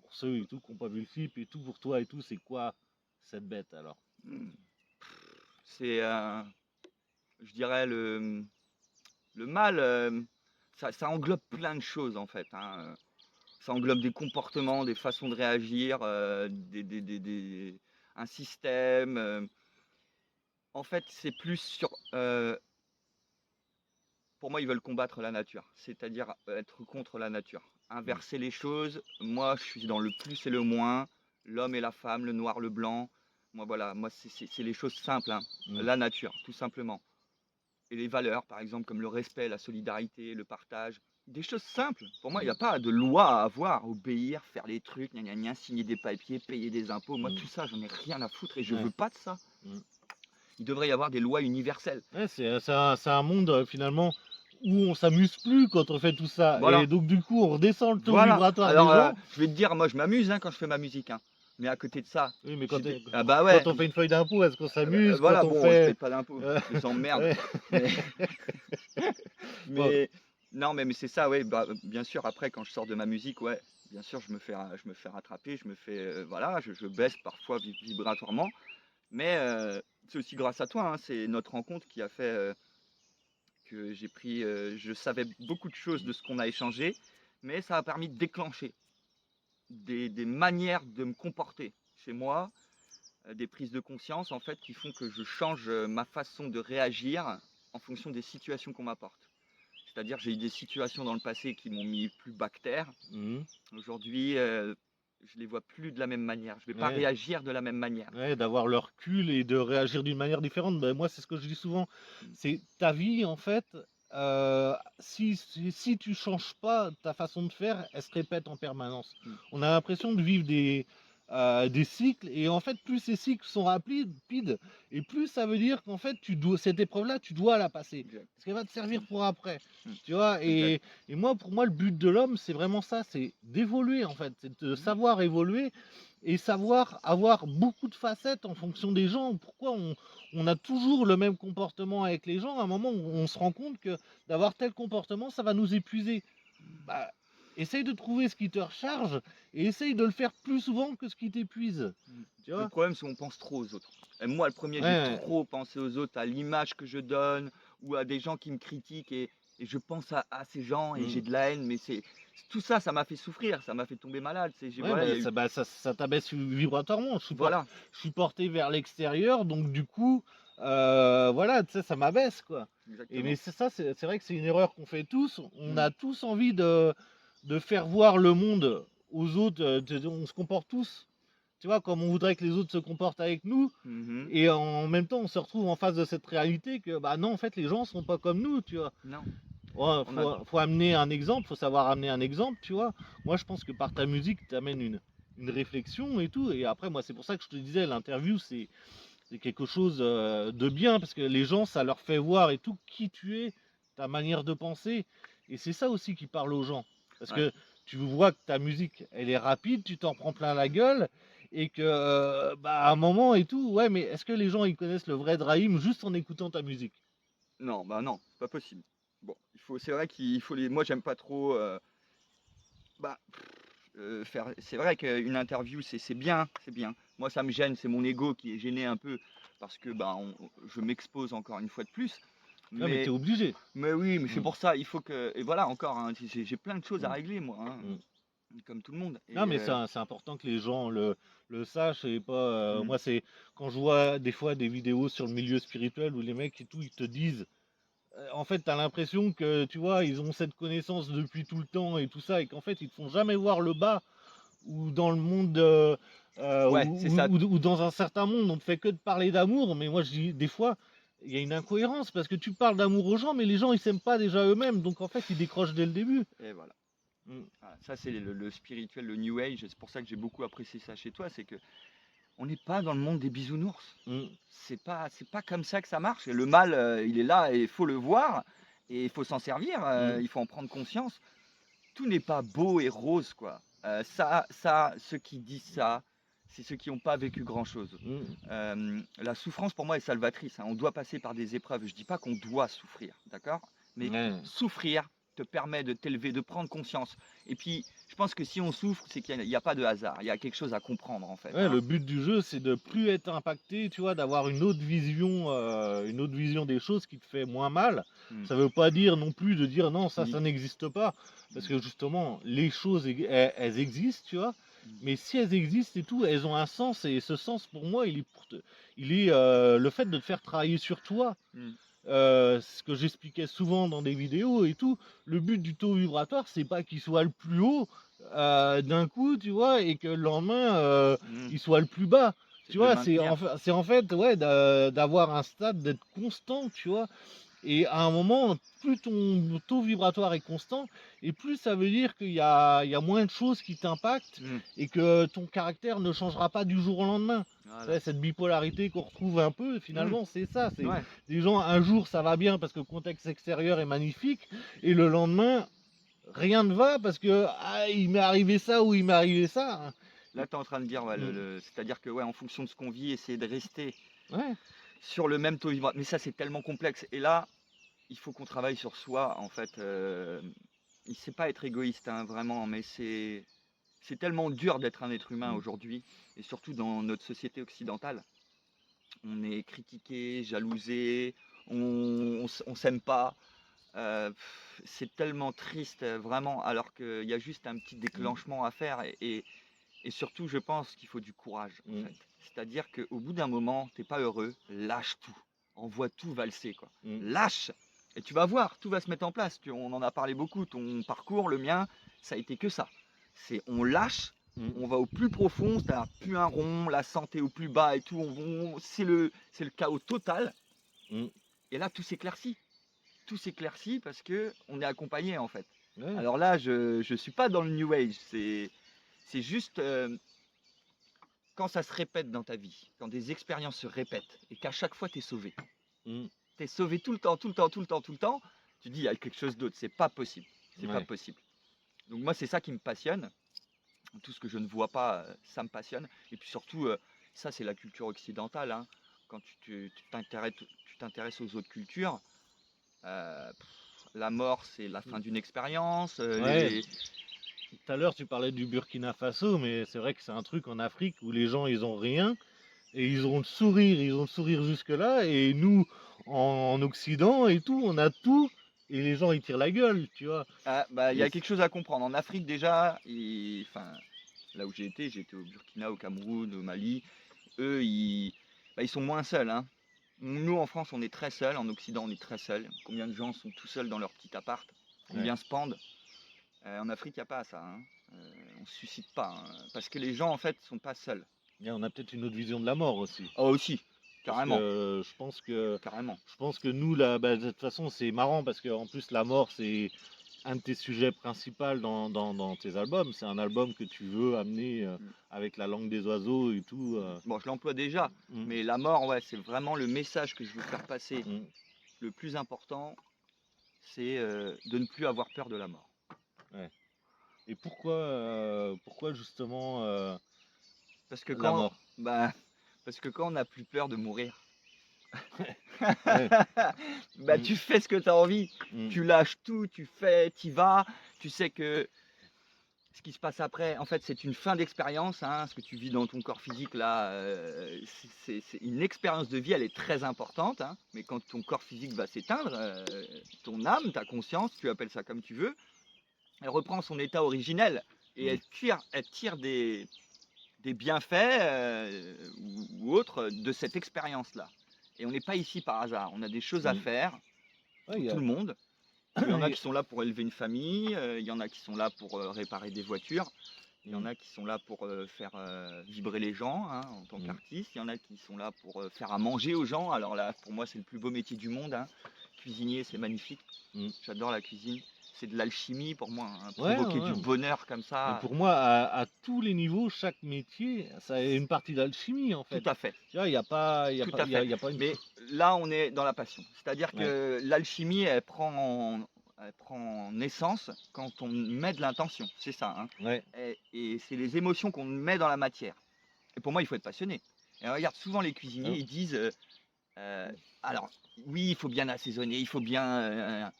Pour ceux et tout qui ont pas vu le clip et tout, pour toi et tout, c'est quoi cette bête alors? Mhm. C'est, je dirais, le mal. Ça englobe plein de choses en fait, hein. Ça englobe des comportements, des façons de réagir, un système. En fait, c'est plus sur. Pour moi, ils veulent combattre la nature, c'est-à-dire être contre la nature. Mmh. Inverser les choses. Moi, je suis dans le plus et le moins, l'homme et la femme, le noir, le blanc. Moi, voilà, moi, c'est les choses simples, hein. Mmh. La nature, tout simplement. Et les valeurs, par exemple, comme le respect, la solidarité, le partage. Des choses simples. Pour moi, il n'y Mmh. a pas de loi à avoir, obéir, faire les trucs, gna gna gna, signer des papiers, payer des impôts. Moi, Mmh. tout ça, j'en ai rien à foutre et je Ouais. veux pas de ça. Mmh. Il devrait y avoir des lois universelles. Ouais, c'est un monde finalement où on s'amuse plus quand on fait tout ça. Et Voilà, donc du coup, on redescend le taux voilà. vibratoire des Alors, gens. je vais te dire, moi, je m'amuse hein, quand je fais ma musique, hein. Mais à côté de ça, Oui, mais j'ai des... Ah bah ouais, quand on fait une feuille d'impôt, est-ce qu'on s'amuse? Quand voilà, on bon, je paye fait... pas d'impôts, euh, je les emmerde. ouais. Mais, Bon, mais non, mais c'est ça, ouais. Bah, bien sûr, après, quand je sors de ma musique, ouais, bien sûr, je me fais rattraper, je me fais, voilà, je baisse parfois vibratoirement. Mais c'est aussi grâce à toi, hein, c'est notre rencontre qui a fait que j'ai pris, je savais beaucoup de choses de ce qu'on a échangé, mais ça a permis de déclencher des manières de me comporter chez moi, des prises de conscience en fait qui font que je change ma façon de réagir en fonction des situations qu'on m'apporte. C'est-à-dire j'ai eu des situations dans le passé qui m'ont mis plus bactère. mhm, Aujourd'hui, je les vois plus de la même manière. Je vais pas ouais, réagir de la même manière. ouais, d'avoir le recul et de réagir d'une manière différente. Ben, moi, c'est ce que je dis souvent. Mm. C'est ta vie, en fait. Si tu changes pas ta façon de faire, elle se répète en permanence. Mm. On a l'impression de vivre des cycles, et en fait, plus ces cycles sont rapides, et plus ça veut dire qu'en fait, cette épreuve-là, tu dois la passer, Exact. parce qu'elle va te servir pour après, Mm. tu vois. Exact. Et moi, pour moi, le but de l'homme, c'est vraiment ça, c'est d'évoluer, en fait, c'est de Mhm. savoir évoluer et savoir avoir beaucoup de facettes en fonction des gens. Pourquoi on a toujours le même comportement avec les gens? À un moment, on se rend compte que d'avoir tel comportement, ça va nous épuiser. Bah, essaye de trouver ce qui te recharge et essaye de le faire plus souvent que ce qui t'épuise. Tu Le vois? problème, c'est qu'on pense trop aux autres. Et moi, le premier, j'ai Ouais, trop pensé aux autres, à l'image que je donne, ou à des gens qui me critiquent, et je pense à ces gens et j'ai mmh. de la haine, mais tout ça, ça m'a fait souffrir, ça m'a fait tomber malade. Ouais, Voilà, il y a eu, ça t'abaisse vibratoirement. voilà, Je suis porté vers l'extérieur, donc du coup, voilà, tu sais, ça m'abaisse, quoi. Et mais exactement. c'est ça, c'est vrai que c'est une erreur qu'on fait tous. On Mm. a tous envie de faire voir le monde aux autres. On se comporte tous, tu vois, comme on voudrait que les autres se comportent avec nous. Mhm. Et en même temps, on se retrouve en face de cette réalité que, bah non, en fait, les gens sont pas comme nous, tu vois. Non, Ouais, on a, faut amener un exemple, faut savoir amener un exemple, tu vois. Moi, je pense que par ta musique, tu amènes une réflexion et tout. Et après, moi, c'est pour ça que je te disais, l'interview, c'est quelque chose de bien, parce que les gens, ça leur fait voir et tout qui tu es, ta manière de penser. Et c'est ça aussi qui parle aux gens. Parce ouais. que tu vois que ta musique, elle est rapide, tu t'en prends plein la gueule, et que, bah, à un moment et tout, ouais, mais est-ce que les gens, ils connaissent le vrai Brahim juste en écoutant ta musique? Non, bah non, c'est pas possible. Bon, c'est vrai qu'il faut moi, j'aime pas trop, bah, faire. C'est vrai qu'une interview, c'est bien, c'est bien. Moi, ça me gêne, c'est mon ego qui est gêné un peu parce que bah, je m'expose encore une fois de plus. Ouais, mais t'es Mais, obligé. mais oui, mais c'est Mm, pour ça, il faut que. Et voilà, encore, hein, j'ai plein de choses à mm, régler, moi, hein, mm. comme tout le monde. Non, mais c'est important que les gens le sachent, et pas. Hmm, Moi, c'est quand je vois des fois des vidéos sur le milieu spirituel où les mecs et tout, ils te disent. En fait, t'as l'impression que, tu vois, ils ont cette connaissance depuis tout le temps et tout ça, et qu'en fait, ils te font jamais voir le bas, ou dans le monde, ouais, c'est ça. ou dans un certain monde, on ne fait que de parler d'amour. Mais moi, je dis, des fois, il y a une incohérence, parce que tu parles d'amour aux gens, mais les gens, ils s'aiment pas déjà eux-mêmes, donc en fait, ils décrochent dès le début. Et voilà. Mm, Voilà, ça, c'est le spirituel, le New Age. C'est pour ça que j'ai beaucoup apprécié ça chez toi. C'est que on n'est pas dans le monde des bisounours. mm, C'est pas comme ça que ça marche. Et le mal, il est là et il faut le voir et il faut s'en servir. mm, Il faut en prendre conscience. Tout n'est pas beau et rose, quoi. Ceux qui disent ça, c'est ceux qui n'ont pas vécu grand-chose. mm. La souffrance, pour moi, est salvatrice, hein. On doit passer par des épreuves. Je ne dis pas qu'on doit souffrir, d'accord? Mais Ouais. souffrir te permet de t'élever, de prendre conscience. Et puis, je pense que si on souffre, c'est qu'il n'y a pas de hasard. Il y a quelque chose à comprendre, en fait, Ouais, hein. le but du jeu, c'est de plus être impacté, tu vois, d'avoir une autre vision des choses qui te fait moins mal. Mm, Ça veut pas dire non plus de dire non, ça mm, n'existe pas, parce mm, que justement, les choses, elles existent, tu vois. mm, Mais si elles existent et tout, elles ont un sens, et ce sens, pour moi, il est le fait de te faire travailler sur toi. mm. Ce que j'expliquais souvent dans des vidéos et tout, le but du taux vibratoire, c'est pas qu'il soit le plus haut d'un coup, tu vois, et que le lendemain, Mm. il soit le plus bas. C'est Tu de le vois, maintenir. c'est en fait, ouais, d'avoir un stade, d'être constant, tu vois. Et à un moment, plus ton taux vibratoire est constant, et plus ça veut dire il y a moins de choses qui t'impactent, Mm. et que ton caractère ne changera pas du jour au lendemain. Voilà. Ouais, cette bipolarité qu'on retrouve un peu, Mm. finalement, c'est ça. C'est Ouais. des gens, un jour, ça va bien parce que le contexte extérieur est magnifique, et le lendemain, rien ne va parce que ah, il m'est arrivé ça ou il m'est arrivé ça. Là, tu es en train de dire, ouais, Mm. c'est-à-dire que, ouais, en fonction de ce qu'on vit, essayer de rester Ouais. sur le même taux vibratoire. Mais ça, c'est tellement complexe. Et là, il faut qu'on travaille sur soi, en fait. Il ne sait pas être égoïste, hein, vraiment, mais c'est tellement dur d'être un être humain Mm. aujourd'hui, et surtout dans notre société occidentale. On est critiqué, jalousé, on s'aime pas. C'est tellement triste, vraiment, alors qu'il y a juste un petit Mm. déclenchement à faire. Et surtout, je pense qu'il faut du courage, en Mm. fait. C'est-à-dire qu'au bout d'un moment, t'es pas heureux, lâche tout. Envoie tout valser, quoi. Mm. Lâche. Et tu vas voir, tout va se mettre en place. On en a parlé beaucoup. Ton parcours, le mien, ça a été que ça. C'est on lâche, Mm. on va au plus profond, c'est-à-dire plus un rond, la santé au plus bas et tout. C'est le chaos total. Mm. Et là, tout s'éclaircit. Tout s'éclaircit parce que on est accompagné, en fait. Ouais. Alors là, je suis pas dans le New Age. C'est juste quand ça se répète dans ta vie, quand des expériences se répètent et qu'à chaque fois tu es sauvé. Mm. Tu es sauvé tout le temps, tout le temps, tout le temps, tout le temps. Tu dis, il y a quelque chose d'autre, c'est pas possible. C'est pas Ouais. possible. Donc moi, c'est ça qui me passionne. Tout ce que je ne vois pas, ça me passionne. Et puis surtout, ça, c'est la culture occidentale, hein. Quand tu t'intéresses aux autres cultures, la mort, c'est la fin d'une expérience. Ouais, tout à l'heure tu parlais du Burkina Faso, mais c'est vrai que c'est un truc en Afrique où les gens ils ont rien et ils ont le sourire jusque-là, et nous en Occident et tout, on a tout et les gens ils tirent la gueule, tu vois. Il y Et a quelque chose à comprendre. En Afrique, déjà, enfin, là où j'ai été au Burkina, au Cameroun, au Mali, eux, ils sont moins seuls, hein. Nous, en France, on est très seuls. En Occident, on est très seuls. Combien de gens sont tout seuls dans leur petit appart? Combien se pendent? En Afrique, il n'y a pas ça, hein. On ne se suicide pas, hein, parce que les gens, en fait, sont pas seuls. Et on a peut-être une autre vision de la mort aussi. Oh, aussi, Parce carrément, que carrément. je pense que nous là, bah, de toute façon c'est marrant parce que en plus la mort c'est un de tes sujets principaux dans tes albums. C'est un album que tu veux amener Mm. avec la langue des oiseaux et tout. Bon, je l'emploie déjà, Mm, mais la mort, ouais, c'est vraiment le message que je veux faire passer. mm. Le plus important, c'est de ne plus avoir peur de la mort. Et pourquoi justement Parce que la quand, mort? parce que quand on n'a plus peur de mourir, Ouais. Mm, tu fais ce que tu as envie. mm, Tu lâches tout, tu fais, tu vas. Tu sais que ce qui se passe après, en fait, c'est une fin d'expérience, hein. Ce que tu vis dans ton corps physique, là, c'est une expérience de vie, elle est très importante, hein. Mais quand ton corps physique va s'éteindre, ton âme, ta conscience, tu appelles ça comme tu veux, elle reprend son état originel et mm. elle tire des bienfaits ou autres de cette expérience-là. Et on n'est pas ici par hasard, on a des choses à Mm. faire, Ouais, il y tout a- le monde. Il y en a qui sont là pour élever une famille, il y en a qui sont là pour réparer des voitures, il y en Mm, a qui sont là pour faire vibrer les gens, hein, en tant mm. qu'artiste, il y en a qui sont là pour faire à manger aux gens. Alors là, pour moi, c'est le plus beau métier du monde, hein. Cuisinier, c'est magnifique. Mm. J'adore la cuisine. C'est de l'alchimie pour moi, hein. Ouais, Provoquer ouais. du bonheur comme Mais ça, pour moi, à tous les niveaux, chaque métier, ça a une partie d'alchimie en tout fait. à fait. Tu vois, il n'y a pas, Tout à fait. y a pas une. Mais là, on est dans la passion. C'est-à-dire Ouais. que l'alchimie, elle prend naissance quand on met de l'intention. C'est ça, hein. Ouais. Et c'est les émotions qu'on met dans la matière. Et pour moi, il faut être passionné. Et regarde, souvent les cuisiniers, Hein. ils disent alors, oui, il faut bien assaisonner, il faut bien.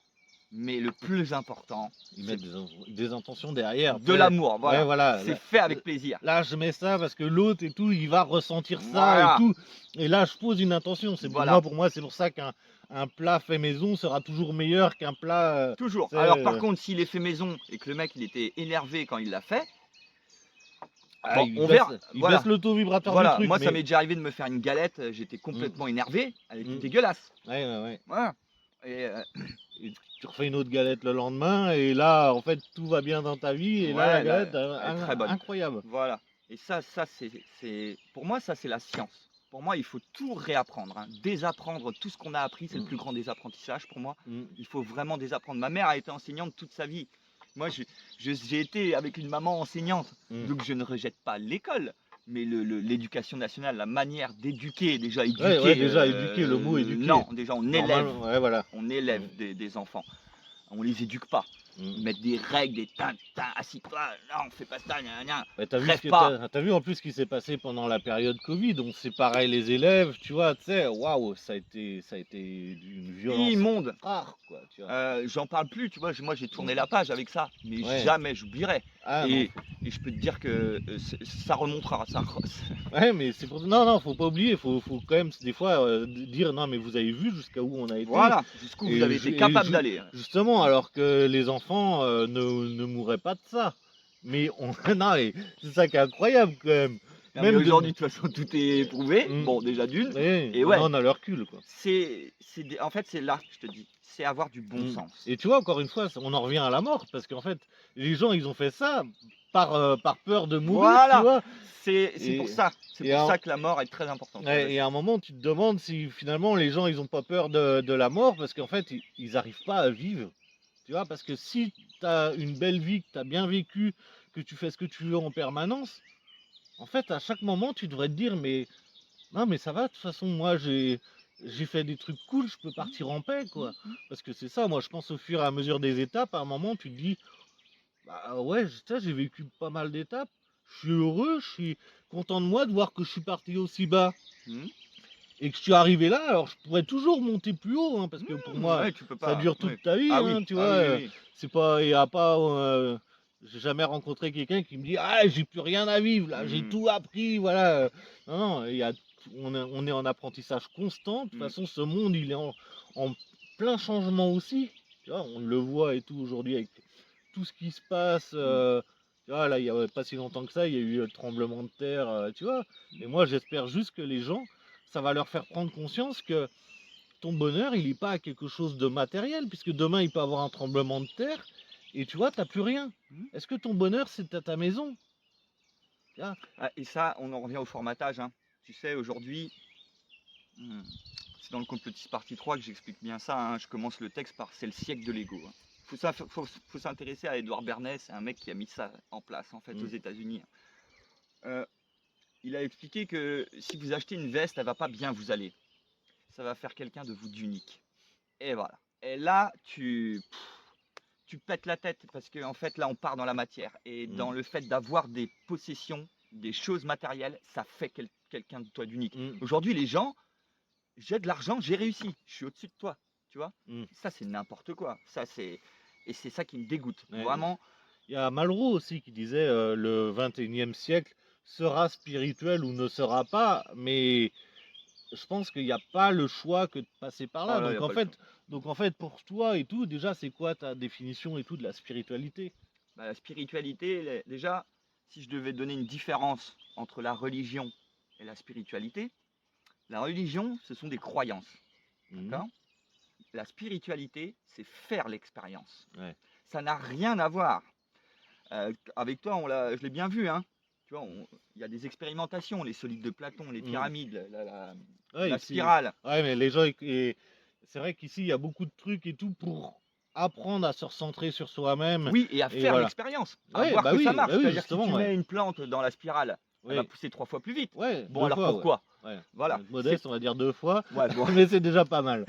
Mais le plus important, Ils c'est mettent des intentions derrière. tu de sais. l'amour. Ouais, Voilà. voilà. C'est fait avec plaisir. Là, je mets ça parce que l'autre et tout, il va ressentir ça Voilà. et tout. Et là, je pose une intention. C'est Voilà. pour moi, c'est pour ça qu'un plat fait maison sera toujours meilleur qu'un plat. Toujours. tu sais, Alors, par contre, s'il est fait maison et que le mec il était énervé quand il l'a fait, bon, il on baisse, verra. il Voilà. baisse l'auto-vibrateur Voilà. du truc. Moi, ça mais- m'est déjà arrivé de me faire une galette. J'étais complètement énervé. Elle était Mm. dégueulasse. Ouais, ouais, ouais. Voilà. Et Et tu refais une autre galette le lendemain, et là, en fait, tout va bien dans ta vie, et là, la ouais, galette, elle est très bonne. incroyable. Voilà. Et ça pour moi, ça c'est la science. Pour moi, il faut tout réapprendre, hein. Désapprendre tout ce qu'on a appris, c'est le plus grand désapprentissage pour moi. Mm. Il faut vraiment désapprendre. Ma mère a été enseignante toute sa vie. Moi, j'ai été avec une maman enseignante, Mm. donc je ne rejette pas l'école, mais l'éducation nationale, la manière d'éduquer, déjà éduquer. Ouais, déjà, éduquer, le mot éduquer. Non, déjà on élève, Normalement, ouais, voilà. on élève des enfants. On les éduque pas. Mm. Mettre des règles, des assis-toi, non, fais pas ça, gna, gna. Ouais, t'as vu, Rêve pas. t'as vu en plus ce qui s'est passé pendant la période Covid, on séparait les élèves, tu vois, tu sais, waouh, ça a été d'une violence Immonde. rare, quoi, tu vois. J'en parle plus, tu vois, moi j'ai tourné la page avec ça, mais Ouais. jamais j'oublierai. Ah, Et je peux te dire que ça remontera. ouais, mais c'est pour non, faut pas oublier, faut quand même des fois dire non, mais vous avez vu jusqu'à où on a été. Voilà, jusqu'où Et vous avez été capable d'aller. Justement, alors que les enfants ne mourraient pas de ça. Mais non, et c'est ça qui est incroyable quand même. Non, Même mais de- aujourd'hui, de toute façon, tout est prouvé. Mm. Bon, déjà d'une. Ouais, Et ouais. on a le recul, quoi. En fait, c'est là, je te dis, c'est avoir du bon Mm. sens. Et tu vois, encore une fois, on en revient à la mort, parce qu'en fait, les gens, ils ont fait ça par peur de mourir, Voilà. tu vois. C'est Et- pour ça. C'est et pour en- ça que la mort est très importante. Ouais, et à un moment, tu te demandes si finalement les gens, ils ont pas peur de la mort, parce qu'en fait, ils arrivent pas à vivre. Tu vois, parce que si tu as une belle vie, que tu as bien vécu, que tu fais ce que tu veux en permanence, en fait, à chaque moment, tu devrais te dire, mais non, mais ça va, de toute façon, moi, j'ai fait des trucs cool, je peux partir en paix, quoi. Parce que c'est ça, moi, je pense au fur et à mesure des étapes, à un moment, tu te dis, bah ouais, ça, j'ai vécu pas mal d'étapes, je suis heureux, je suis content de moi de voir que je suis parti aussi bas Mhm. et que je suis arrivé là. Alors, je pourrais toujours monter plus haut, hein, parce que pour moi, Ouais, tu peux ça pas. dure Ouais. toute ta vie, Ah hein, oui, tu ah vois. oui, oui, oui. C'est pas, il y a pas, j'ai jamais rencontré quelqu'un qui me dit, ah, j'ai plus rien à vivre, là, j'ai Mhm. tout appris, voilà. Non, non, on est en apprentissage constant. De toute Mhm. façon, ce monde, il est en plein changement aussi. Tu vois, on le voit et tout aujourd'hui avec tout ce qui se passe. Mhm. Tu vois, là, il y a pas si longtemps que ça, il y a eu le tremblement de terre, tu vois. Et moi, j'espère juste que les gens, ça va leur faire prendre conscience que ton bonheur, il n'est pas à quelque chose de matériel, puisque demain, il peut avoir un tremblement de terre, et tu vois, tu n'as plus rien. Mhm. Est-ce que ton bonheur, c'est à ta maison? Tu vois. Ah, et ça, on en revient au formatage, hein. Tu sais, aujourd'hui, c'est dans le Complotiste partie 3 que j'explique bien ça, hein. Je commence le texte par c'est le siècle de l'ego, hein. Faut s'intéresser à Edouard Bernays, c'est un mec qui a mis ça en place en fait aux États-Unis. Euh, il a expliqué que si vous achetez une veste, elle va pas bien vous aller. Ça va faire quelqu'un de vous d'unique. Et voilà. Et là, tu pètes la tête parce qu'en en fait, là, on part dans la matière. Et dans le fait d'avoir des possessions, des choses matérielles, ça fait quelqu'un de toi d'unique. Aujourd'hui, les gens, j'ai de l'argent, j'ai réussi, je suis au-dessus de toi, tu vois. Ça, c'est n'importe quoi. Et c'est ça qui me dégoûte. Ouais. Vraiment. Il y a Malraux aussi qui disait le 21e siècle sera spirituel ou ne sera pas, mais je pense qu'il n'y a pas le choix que de passer par là. Oh là, y a pas le choix. Donc en fait, pour toi et tout, déjà, c'est quoi ta définition et tout de la spiritualité? Bah, la spiritualité, déjà, si je devais donner une différence entre la religion et la spiritualité, la religion, ce sont des croyances. D'accord. La spiritualité, c'est faire l'expérience. Ouais. Ça n'a rien à voir. Avec toi, je l'ai bien vu, hein. Tu vois, il y a des expérimentations, les solides de Platon, les pyramides, Ouais, la ici, spirale. ouais, mais les gens, c'est vrai qu'ici, il y a beaucoup de trucs et tout pour apprendre à se recentrer sur soi-même. Oui, et à Et faire voilà. l'expérience, à Ouais, voir que ça bah marche. oui, C'est-à-dire que si justement, tu ouais. mets une plante dans la spirale, elle va Oui. pousser 3 fois plus vite. Ouais, Bon, deux alors fois, pourquoi? ouais. Voilà. Modeste, on va dire 2 fois, Ouais, bon. mais c'est déjà pas mal.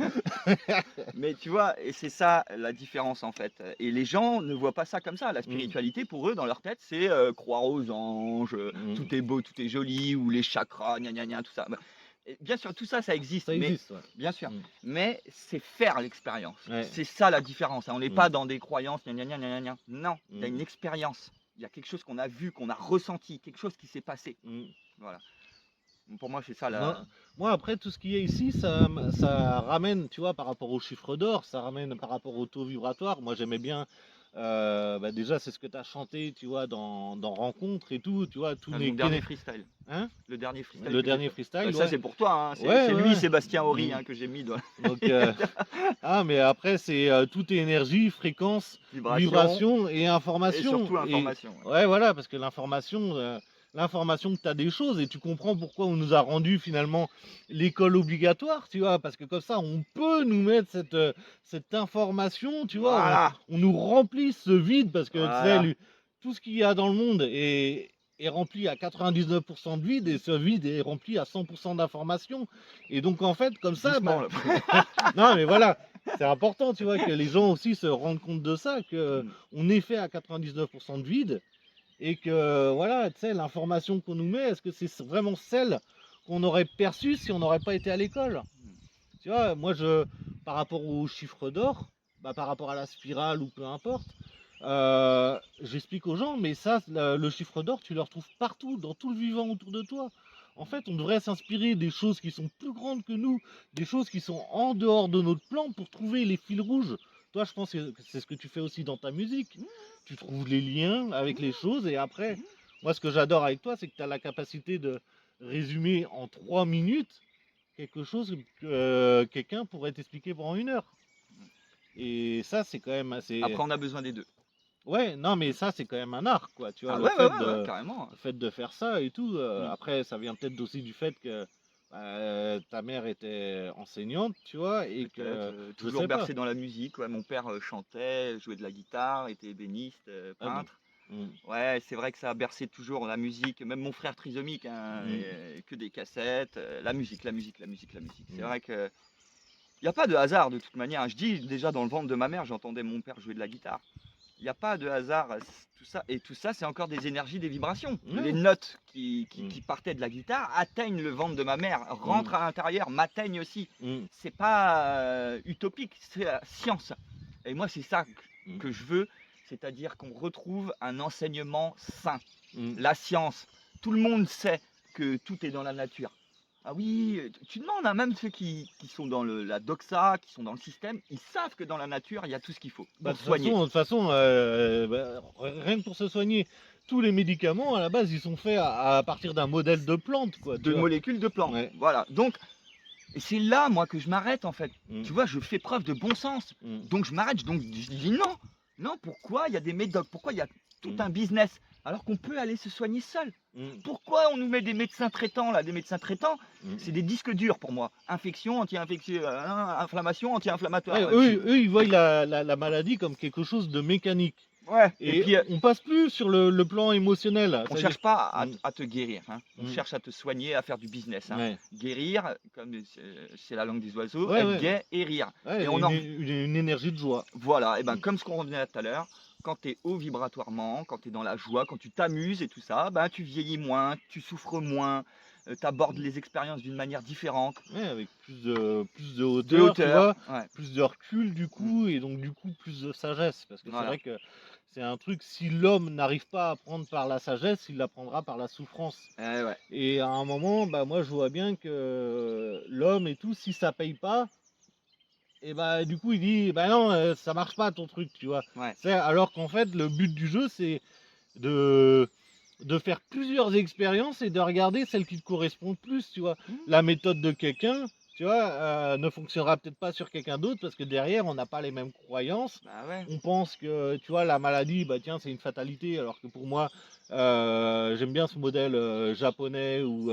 Mais tu vois, et c'est ça la différence en fait. Et les gens ne voient pas ça comme ça. La spiritualité, pour eux, dans leur tête, c'est croire aux anges, tout est beau, tout est joli, ou les chakras, gna gna gna, tout ça. Bah, et bien sûr, tout ça, ça existe. Ça existe, ouais. Bien sûr. Mais c'est faire l'expérience. Ouais. C'est ça la différence, hein. On n'est pas dans des croyances, gna gna gna gna gna. Non, il y a une expérience. Il y a quelque chose qu'on a vu, qu'on a ressenti, quelque chose qui s'est passé. Voilà. Pour moi, c'est ça la. Moi, après, tout ce qui est ici, ça ramène, tu vois, par rapport au chiffre d'or, ça ramène par rapport au taux vibratoire. Moi, j'aimais bien, bah, déjà, c'est ce que tu as chanté, tu vois, dans Rencontre et tout, tu vois, tout Mon n'est dernier freestyle. Hein? Le dernier freestyle. Le dernier freestyle, ça, ouais. c'est pour toi, hein. Ouais, C'est ouais, lui, ouais. Sébastien Horry, hein, que j'ai mis dans. Donc, ah, mais après, c'est tout est énergie, fréquence, vibration et information. Et surtout information. Ouais, voilà, parce que l'information que tu as des choses, et tu comprends pourquoi on nous a rendu finalement l'école obligatoire, tu vois, parce que comme ça, on peut nous mettre cette information, tu vois, Voilà. on nous remplit ce vide, parce que tu Voilà. sais, tout ce qu'il y a dans le monde est rempli à 99% de vide, et ce vide est rempli à 100% d'informations. Et donc en fait, comme ça, Doucement, bah, là. non mais voilà, c'est important, tu vois, que les gens aussi se rendent compte de ça, que on est fait à 99% de vide, et que voilà, tu sais, l'information qu'on nous met, est-ce que c'est vraiment celle qu'on aurait perçue si on n'aurait pas été à l'école? Tu vois, moi, par rapport au chiffre d'or, bah, par rapport à la spirale ou peu importe, j'explique aux gens, mais ça, le chiffre d'or, tu le retrouves partout, dans tout le vivant autour de toi. En fait, on devrait s'inspirer des choses qui sont plus grandes que nous, des choses qui sont en dehors de notre plan pour trouver les fils rouges. Toi, je pense que c'est ce que tu fais aussi dans ta musique. Tu trouves les liens avec les choses, et après, moi, ce que j'adore avec toi, c'est que tu as la capacité de résumer en 3 minutes quelque chose que quelqu'un pourrait t'expliquer pendant 1 heure. Et ça, c'est quand même assez. Après, on a besoin des deux. Ouais, non, mais ça, c'est quand même un art, quoi. Tu vois, Ah le ouais, fait ouais, carrément. le fait de faire ça et tout. Après, ça vient peut-être aussi du fait que ta mère était enseignante, tu vois, et que je Toujours sais pas. bercé dans la musique. Ouais, mon père chantait, jouait de la guitare, était ébéniste, Ah, peintre. Ouais, c'est vrai que ça a bercé toujours la musique, même mon frère trisomique, hein, Mm. que des cassettes, la musique, la musique, la musique, la musique. C'est Mm. vrai que il y a pas de hasard de toute manière. Je dis déjà dans le ventre de ma mère, j'entendais mon père jouer de la guitare. Il y a pas de hasard, tout ça, c'est encore des énergies, des vibrations. Les Ouais. notes Mm. qui partaient de la guitare atteignent le ventre de ma mère, Mm. rentrent à l'intérieur, m'atteignent aussi. Mm. C'est pas, utopique, c'est la science et moi, c'est ça Mm. que je veux, c'est-à-dire qu'on retrouve un enseignement sain. Mm. La science, tout le monde sait que tout est dans la nature. Ah oui, tu demandes, hein, même ceux qui sont dans la doxa, qui sont dans le système, ils savent que dans la nature, il y a tout ce qu'il faut Bah, pour soigner. de toute façon, bah, rien que pour se soigner, tous les médicaments à la base ils sont faits à partir d'un modèle de plante, quoi, tu De vois. molécules de plantes. Ouais. Voilà. Donc, et c'est là, moi, que je m'arrête, en fait. Mm. Tu vois, je fais preuve de bon sens. Mm. Donc, je m'arrête. Donc, je dis non. Non, pourquoi il y a des médocs? Pourquoi il y a tout Mm. un business alors qu'on peut aller se soigner seul? Mm. Pourquoi on nous met des médecins traitants là? Des médecins traitants, Mm. c'est des disques durs pour moi. Infection, anti-infectieux, inflammation, anti-inflammatoire. Ouais, eux, ils voient la maladie comme quelque chose de mécanique. Ouais. Et Et puis, on passe plus sur le plan émotionnel. on C'est-à-dire- cherche pas Mm. à te guérir, hein. On Mm. cherche à te soigner, à faire du business, hein. Ouais. Guérir, comme c'est la langue des oiseaux, Ouais, être ouais. gai et rire. Ouais, Et on en une énergie de joie. Voilà, et ben Mm. comme ce qu'on revenait tout à l'heure, quand tu es haut vibratoirement, quand tu es dans la joie, quand tu t'amuses et tout ça, ben tu vieillis moins, tu souffres moins, tu abordes Mm. les expériences d'une manière différente, Ouais, avec plus de de hauteur, tu hauteur. vois, Ouais. plus de recul du Mm. coup, et donc du coup plus de sagesse. Parce que c'est Voilà. vrai que c'est un truc, si l'homme n'arrive pas à apprendre par la sagesse, il l'apprendra par la souffrance. Eh ouais. Et à un moment, bah moi je vois bien que l'homme et tout, si ça paye pas, et bah du coup il dit, bah non, ça marche pas ton truc, tu vois. Ouais. Alors qu'en fait, le but du jeu, c'est de, de faire plusieurs expériences et de regarder celle qui te correspond le plus, tu vois. Mm. La méthode de quelqu'un, tu vois, ne fonctionnera peut-être pas sur quelqu'un d'autre parce que derrière, on n'a pas les mêmes croyances. Bah ouais. On pense que, tu vois, la maladie, bah tiens, c'est une fatalité, alors que pour moi, j'aime bien ce modèle japonais ou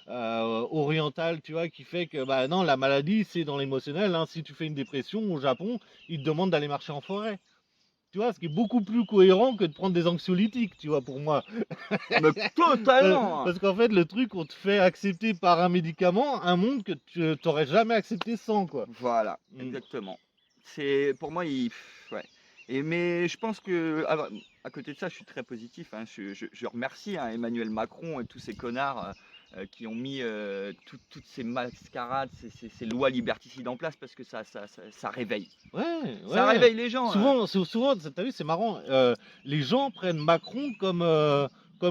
oriental, tu vois, qui fait que, bah non, la maladie, c'est dans l'émotionnel, hein. Si tu fais une dépression au Japon, ils te demandent d'aller marcher en forêt. Tu vois, ce qui est beaucoup plus cohérent que de prendre des anxiolytiques, tu vois, pour moi. Mais totalement. Parce qu'en fait, le truc, on te fait accepter par un médicament un monde que tu t'aurais jamais accepté sans, quoi. Voilà, Mm. exactement. C'est pour moi, ouais. Et mais je pense que à côté de ça, je suis très positif, hein. Je remercie, hein, Emmanuel Macron et tous ces connards qui ont mis toutes ces mascarades, ces lois liberticides en place parce que ça réveille. Ouais, Ça ouais. réveille les gens. Souvent, t'as vu, c'est marrant. Les gens prennent Macron comme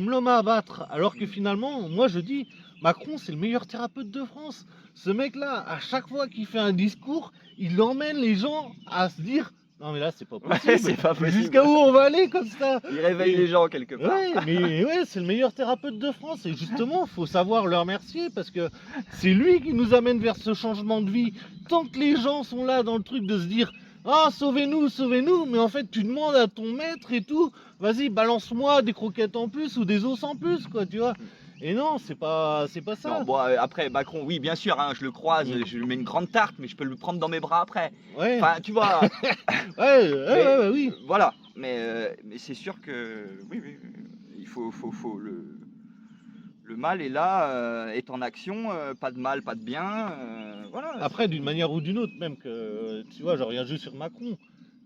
l'homme à abattre. Alors que finalement, moi je dis, Macron, c'est le meilleur thérapeute de France. Ce mec-là, à chaque fois qu'il fait un discours, il emmène les gens à se dire, non mais là, c'est pas Ouais, possible. c'est pas possible. Jusqu'à où on va aller comme ça? Il réveille Et- les gens quelque part. Ouais, mais ouais, c'est le meilleur thérapeute de France. Et justement, faut savoir le remercier parce que c'est lui qui nous amène vers ce changement de vie. Tant que les gens sont là dans le truc de se dire, ah, sauvez-nous, sauvez-nous, mais en fait, tu demandes à ton maître et tout, vas-y, balance-moi des croquettes en plus ou des os en plus, quoi, tu vois. Et non, c'est pas ça. Non, bon, après Macron, oui, bien sûr, hein, je le croise, Mm. je lui mets une grande tarte, mais je peux le prendre dans mes bras après. Ouais, Enfin, tu vois. ouais, oui. Voilà, mais c'est sûr que oui, il faut le mal est là, est en action, pas de mal, pas de bien, voilà. Après, d'une manière ou d'une autre, même que, tu vois, je reviens juste sur Macron,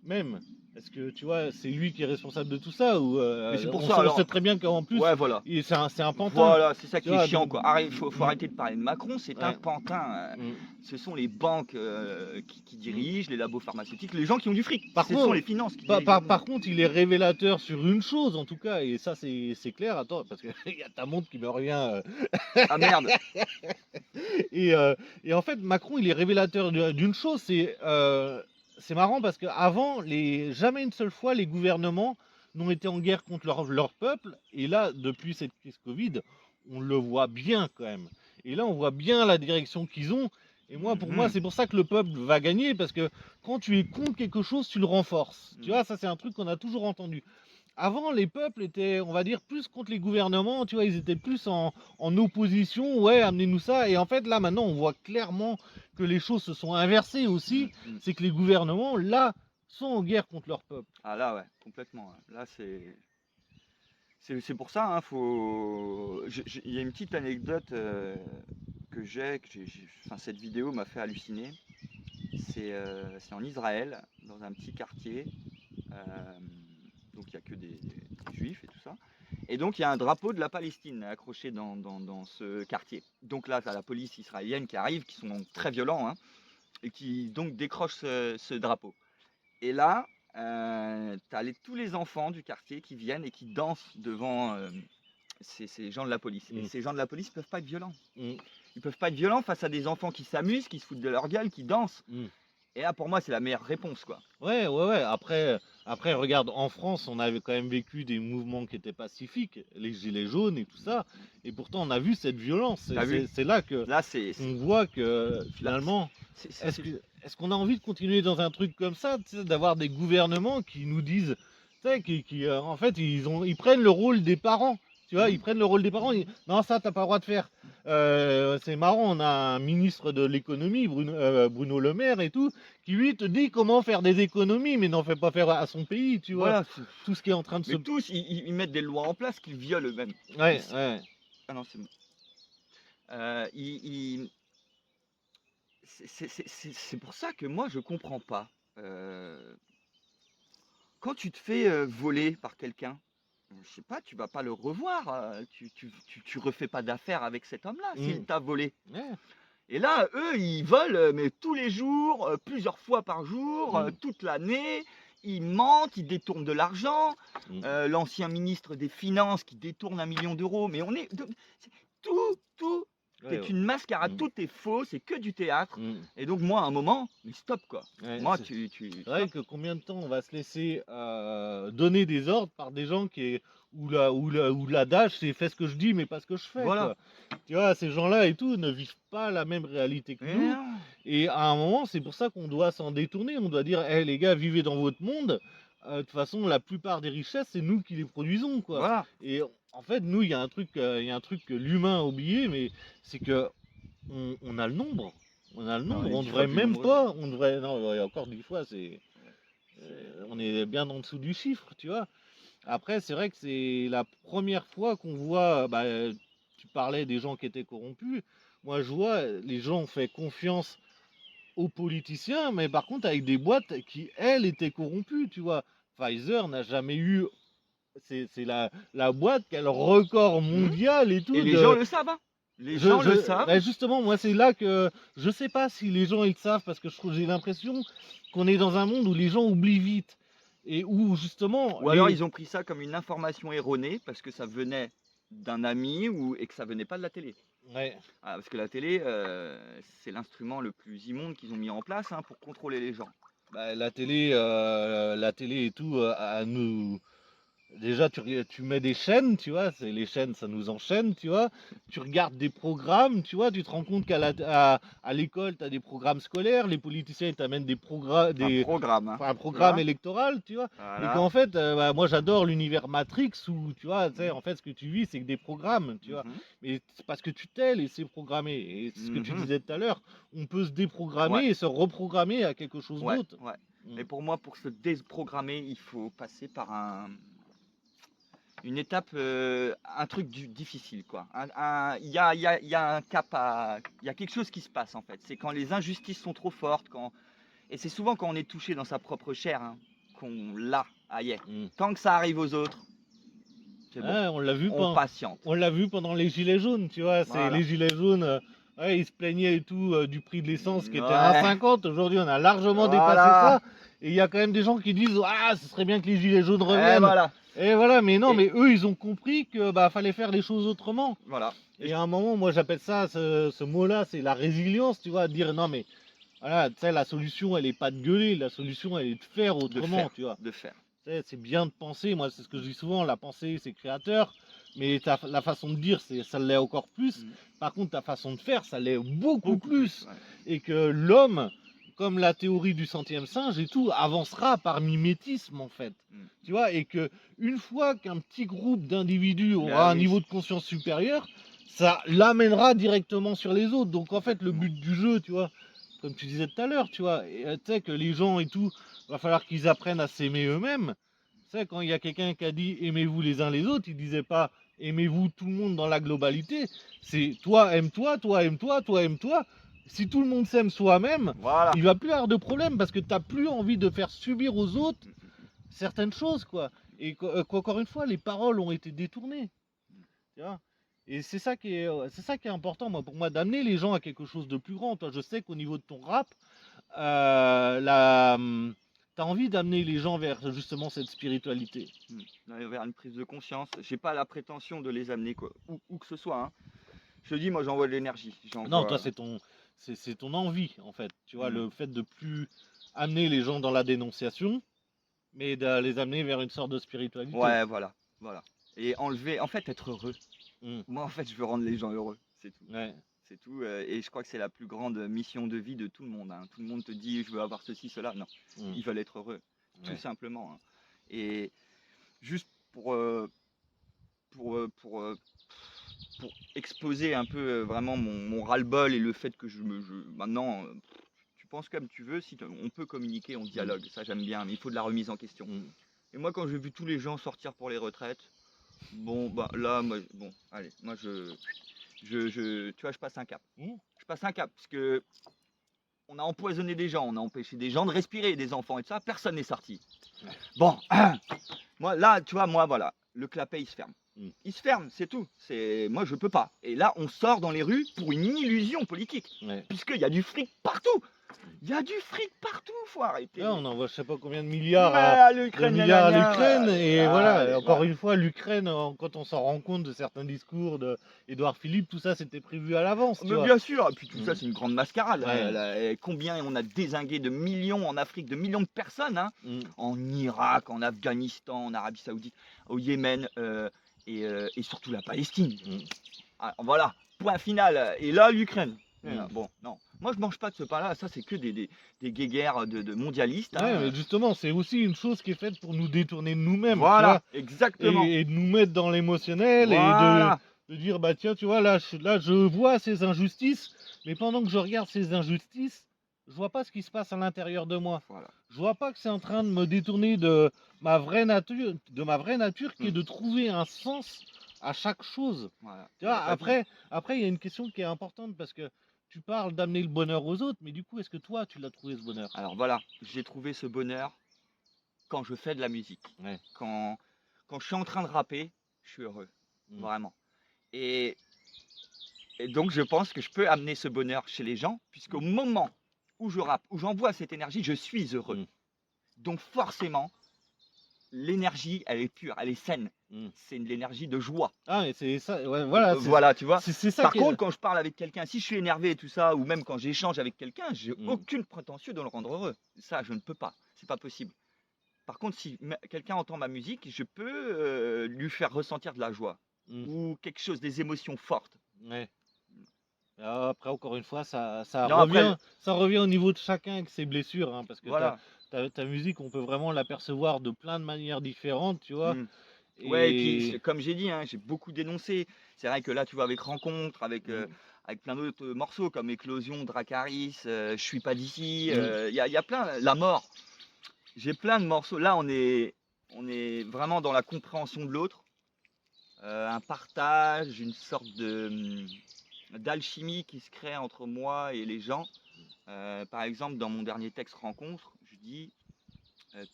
même. Est-ce que, tu vois, c'est lui qui est responsable de tout ça ou Mais c'est pour on ça, sait- on alors. sait très bien qu'en plus, Ouais, voilà. c'est un pantin. Voilà, c'est ça qui Tu est vois, chiant, donc- quoi. Faut arrêter de parler de Macron, c'est un Ouais. pantin. Mm. Ce sont les banques qui dirigent, les labos pharmaceutiques, les gens qui ont du fric. Par Ce contre, sont les finances qui Par, dirigent. par- par contre, il est révélateur sur une chose, en tout cas, et ça, c'est clair. Attends, parce qu'il y a ta montre qui me revient. Ah merde. Et, euh, et en fait, Macron, il est révélateur d'une chose. C'est marrant parce qu'avant, jamais une seule fois, les gouvernements n'ont été en guerre contre leur peuple. Et là, depuis cette crise Covid, on le voit bien quand même. Et là, on voit bien la direction qu'ils ont. Et moi, pour moi, Mhm. c'est pour ça que le peuple va gagner, parce que quand tu es contre quelque chose, tu le renforces. Tu Mhm. vois, ça c'est un truc qu'on a toujours entendu. Avant, les peuples étaient, on va dire, plus contre les gouvernements, tu vois, ils étaient plus en opposition, ouais, amenez-nous ça. Et en fait, là, maintenant, on voit clairement que les choses se sont inversées aussi. Mhm. C'est que les gouvernements, là, sont en guerre contre leur peuple. Ah là, ouais, complètement. Là, c'est. C'est pour ça, hein, il y a une petite anecdote enfin, cette vidéo m'a fait halluciner. C'est en Israël, dans un petit quartier. euh, donc il n'y a que des juifs et tout ça. Et donc il y a un drapeau de la Palestine accroché dans ce quartier. Donc là, tu as la police israélienne qui arrive, qui sont très violents, hein, et qui donc décrochent ce drapeau. Et là, tu as tous les enfants du quartier qui viennent et qui dansent devant ces gens de la police. Et ces gens de la police ne peuvent pas être violents. Ils peuvent pas être violents face à des enfants qui s'amusent, qui se foutent de leur gueule, qui dansent. Et là, pour moi, c'est la meilleure réponse, quoi. Ouais. Après, regarde, en France, on avait quand même vécu des mouvements qui étaient pacifiques, les gilets jaunes et tout ça. Et pourtant, on a vu cette violence. T'as vu C'est là que Là, on voit que finalement, est-ce qu'on a envie de continuer dans un truc comme ça, tu sais, d'avoir des gouvernements qui nous disent, tu sais, en fait, ils prennent le rôle des parents. Tu vois, ils prennent le rôle des parents. Non, ça, t'as pas le droit de faire. C'est marrant, on a un ministre de l'économie, Bruno Le Maire et tout, qui lui te dit comment faire des économies, mais n'en fait pas faire à son pays, tu vois. voilà. Tout ce qui est en train de Mais tous, ils mettent des lois en place qu'ils violent eux-mêmes. Ouais. Ah non, c'est bon. C'est pour ça que moi, je comprends pas. Quand tu te fais voler par quelqu'un, je sais pas, tu vas pas le revoir. Tu refais pas d'affaires avec cet homme-là s'il t'a volé. Ouais. Et là, eux, ils volent, mais tous les jours, plusieurs fois par jour, toute l'année. Ils mentent, ils détournent de l'argent. L'ancien ministre des Finances qui détourne 1 million d'euros. Mais tout Ouais, c'est une mascarade, tout est faux, c'est que du théâtre. Et donc moi, à un moment, mais stop quoi. Ouais, Moi, c'est vrai que combien de temps on va se laisser donner des ordres par des gens où l'adage c'est fais ce que je dis mais pas ce que je fais. Voilà. Quoi. Tu vois, ces gens-là et tout ne vivent pas la même réalité que nous. non. Et à un moment, c'est pour ça qu'on doit s'en détourner. On doit dire, hé les gars, vivez dans votre monde. De toute façon, la plupart des richesses, c'est nous qui les produisons. Quoi. Voilà. Et en fait, nous, il y a un truc que l'humain a oublié, mais c'est que on a le nombre. On a le nombre. est On 10 devrait fois plus même nombreux. pas. On devrait. Non, il y a encore 10 fois, on est bien en dessous du chiffre, tu vois. Après, c'est vrai que c'est la première fois qu'on voit. Bah, tu parlais des gens qui étaient corrompus. Moi, je vois, les gens ont fait confiance aux politiciens, mais par contre avec des boîtes qui, elles, étaient corrompues, tu vois. Pfizer n'a jamais eu... C'est la boîte qui a le record mondial et tout. Et les gens le savent, hein. Les gens le savent. Bah justement, moi, c'est là que... Je sais pas si les gens, ils le savent, parce que j'ai l'impression qu'on est dans un monde où les gens oublient vite. Et où, justement... Ou alors, ils ont pris ça comme une information erronée, parce que ça venait d'un ami et que ça venait pas de la télé. Ouais. Ah, parce que la télé, c'est l'instrument le plus immonde qu'ils ont mis en place pour contrôler les gens. Bah, la télé et tout, à nous... Déjà, tu mets des chaînes, tu vois, les chaînes, ça nous enchaîne, tu vois. Tu regardes des programmes, tu vois, tu te rends compte à l'école, tu as des programmes scolaires, les politiciens, ils t'amènent des programmes, un programme électoral, tu vois. Voilà. Et qu'en fait, moi, j'adore l'univers Matrix où, tu vois, en fait, ce que tu vis, c'est que des programmes, tu vois. Mais c'est parce que tu t'es laissé programmer. Et c'est ce que tu disais tout à l'heure, on peut se déprogrammer et se reprogrammer à quelque chose d'autre. Ouais. Mais pour moi, pour se déprogrammer, il faut passer par une étape, un truc difficile quoi. Il y a un cap il y a quelque chose qui se passe en fait. C'est quand les injustices sont trop fortes, et c'est souvent quand on est touché dans sa propre chair qu'on l'a ailleurs. Tant que ça arrive aux autres, c'est bon. On l'a vu patiente. On l'a vu pendant les gilets jaunes, tu vois. C'est les gilets jaunes. Ils se plaignaient et tout du prix de l'essence qui était à 1,50. Aujourd'hui, on a largement dépassé ça. Et il y a quand même des gens qui disent ce serait bien que les gilets jaunes reviennent. Et voilà, mais non, mais eux, ils ont compris que fallait faire les choses autrement. Voilà. Et à un moment, moi, j'appelle ça, ce mot-là, c'est la résilience, tu vois, dire non, mais voilà, tu sais, la solution, elle est pas de gueuler, la solution, elle est de faire autrement, tu vois. De faire. C'est bien de penser, moi, c'est ce que je dis souvent, la pensée, c'est créateur, mais la façon de dire, ça l'est encore plus. Par contre, ta façon de faire, ça l'est beaucoup plus. Et que l'homme, comme la théorie du centième singe et tout, avancera par mimétisme en fait. Tu vois, et que une fois qu'un petit groupe d'individus aura un niveau de conscience supérieur, ça l'amènera directement sur les autres. Donc en fait, le but du jeu, tu vois, comme tu disais tout à l'heure, tu vois, tu sais que les gens et tout, va falloir qu'ils apprennent à s'aimer eux-mêmes. sais, quand il y a quelqu'un qui a dit aimez-vous les uns les autres, il disait pas aimez-vous tout le monde dans la globalité. C'est toi aime-toi, toi aime-toi, toi aime-toi. Si tout le monde s'aime soi-même, Voilà. il va plus avoir de problème parce que tu n'as plus envie de faire subir aux autres certaines choses, quoi. Et qu'encore une fois, les paroles ont été détournées. Tu vois. Et c'est ça qui est important, moi, pour moi, d'amener les gens à quelque chose de plus grand. Toi, je sais qu'au niveau de ton rap, t'as envie d'amener les gens vers justement cette spiritualité. Vers une prise de conscience. J'ai pas la prétention de les amener quoi, où que ce soit. Hein. Je te dis, moi j'envoie de l'énergie. Non, toi, J'envoie. c'est ton envie, en fait. Tu vois, Mm. le fait de plus amener les gens dans la dénonciation, mais de les amener vers une sorte de spiritualité. Ouais, voilà, voilà. Et enlever, en fait, être heureux. Mm. Moi, en fait, je veux rendre les gens heureux. C'est tout. Ouais. C'est tout. Et je crois que c'est la plus grande mission de vie de tout le monde. Hein. Tout le monde te dit, je veux avoir ceci, cela. Non, Mm. ils veulent être heureux, tout Ouais. simplement. Hein. Et juste pour exposer un peu vraiment mon ras-le-bol et le fait que maintenant, tu penses comme tu veux, si on peut communiquer, on dialogue, ça j'aime bien, mais il faut de la remise en question. Mm. Et moi, quand j'ai vu tous les gens sortir pour les retraites, bon, bah là, moi, bon, allez, moi tu vois, je passe un cap. Mm. Je passe un cap, parce que on a empoisonné des gens, on a empêché des gens de respirer, des enfants et tout ça, personne n'est sorti. Bon, moi là, tu vois, moi voilà, le clapet il se ferme. Mm. Il se ferme, c'est tout. Moi je peux pas. Et là, on sort dans les rues pour une illusion politique, Ouais. puisqu'il y a du fric partout. Il y a du fric partout, faut arrêter. Là, on envoie je sais pas combien de milliards Mais à, à l'Ukraine, milliards à gna, gna, l'Ukraine. gna, Et allez, voilà, allez, encore une fois, l'Ukraine, quand on s'en rend compte de certains discours de Édouard Philippe, tout ça c'était prévu à l'avance. Tu Mais vois. bien sûr, et puis tout ça Mm. c'est une grande mascarade. Ouais. Et combien on a dézingué de millions en Afrique, de millions de personnes, hein, Mm. en Irak, en Afghanistan, en Arabie Saoudite, au Yémen et surtout la Palestine. Mm. Ah, voilà, point final. Et là, l'Ukraine. Mm. Bon, non. Moi, je mange pas de ce pain-là. Ça, c'est que des guéguerres de mondialistes. Ouais, Hein. mais justement, c'est aussi une chose qui est faite pour nous détourner de nous-mêmes, tu Voilà, vois, exactement. et de nous mettre dans l'émotionnel et Voilà. de dire, bah tiens, tu vois, là, je vois ces injustices, mais pendant que je regarde ces injustices, je vois pas ce qui se passe à l'intérieur de moi. Voilà. Je vois pas que c'est en train de me détourner de ma vraie nature, qui est de trouver un sens à chaque chose. Voilà. Tu vois, T'as dit. après, il y a une question qui est importante parce que tu parles d'amener le bonheur aux autres, mais du coup, est-ce que toi, tu l'as trouvé ce bonheur? Alors voilà, j'ai trouvé ce bonheur quand je fais de la musique. Ouais. Quand je suis en train de rapper, je suis heureux. Mm. Vraiment. Et, et donc, je pense que je peux amener ce bonheur chez les gens, puisqu'au moment où je rappe, où j'envoie cette énergie, je suis heureux. Mm. Donc forcément, l'énergie, elle est pure, elle est saine. Mm. C'est de l'énergie de joie. Ah, mais c'est ça, ouais, voilà. Voilà, tu vois. C'est ça Par qui est- contre, quand je parle avec quelqu'un, si je suis énervé et tout ça, ou même quand j'échange avec quelqu'un, j'ai Mm. aucune prétention de le rendre heureux. Ça, je ne peux pas. C'est pas possible. Par contre, si quelqu'un entend ma musique, je peux lui faire ressentir de la joie Mm. ou quelque chose, des émotions fortes. Ouais. Après, encore une fois, Non, après, ça revient au niveau de chacun avec ses blessures, hein, parce que voilà. ta musique, on peut vraiment l'apercevoir de plein de manières différentes, tu vois. Mm. Ouais, et puis Et comme j'ai dit, hein, j'ai beaucoup dénoncé. C'est vrai que là, tu vois, avec Rencontre, Mm. avec plein d'autres morceaux comme Éclosion, Dracaris, Je suis pas d'ici, Mm. il y a plein, La Mort. J'ai plein de morceaux. Là, on est vraiment dans la compréhension de l'autre, un partage, une sorte d'alchimie qui se crée entre moi et les gens. Par exemple, dans mon dernier texte Rencontre, je dis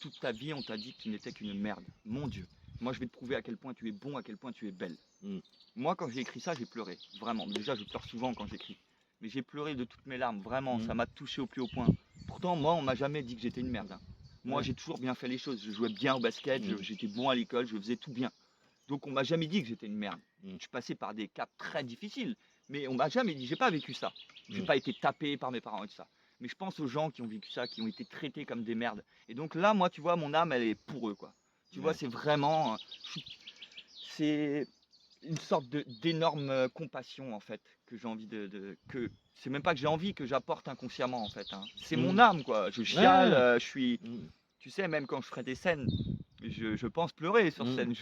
toute ta vie, on t'a dit que tu n'étais qu'une merde. Mon Dieu. Moi, je vais te prouver à quel point tu es bon, à quel point tu es belle. Mm. Moi, quand j'ai écrit ça, j'ai pleuré. Vraiment. Déjà, je pleure souvent quand j'écris. Mais j'ai pleuré de toutes mes larmes. Vraiment, Mm. ça m'a touché au plus haut point. Pourtant, moi, on m'a jamais dit que j'étais une merde. Hein. Moi, Ouais. j'ai toujours bien fait les choses. Je jouais bien au basket, Mm. j'étais bon à l'école, je faisais tout bien. Donc, on m'a jamais dit que j'étais une merde. Mm. Je suis passé par des caps très difficiles. Mais on m'a jamais dit, j'ai pas vécu ça. J'ai Mm. pas été tapé par mes parents et tout ça. Mais je pense aux gens qui ont vécu ça, qui ont été traités comme des merdes. Et donc là, moi, tu vois, mon âme, elle est pour eux, quoi. Tu vois, Ouais. c'est vraiment, c'est une sorte d'énorme compassion, en fait, que j'ai envie que c'est même pas que j'ai envie, que j'apporte inconsciemment, en fait. Hein. C'est mon Mm. âme, quoi. Je chiale, Ouais. je suis, Mm. tu sais, même quand je ferai des scènes, je pense pleurer sur Mm. scène.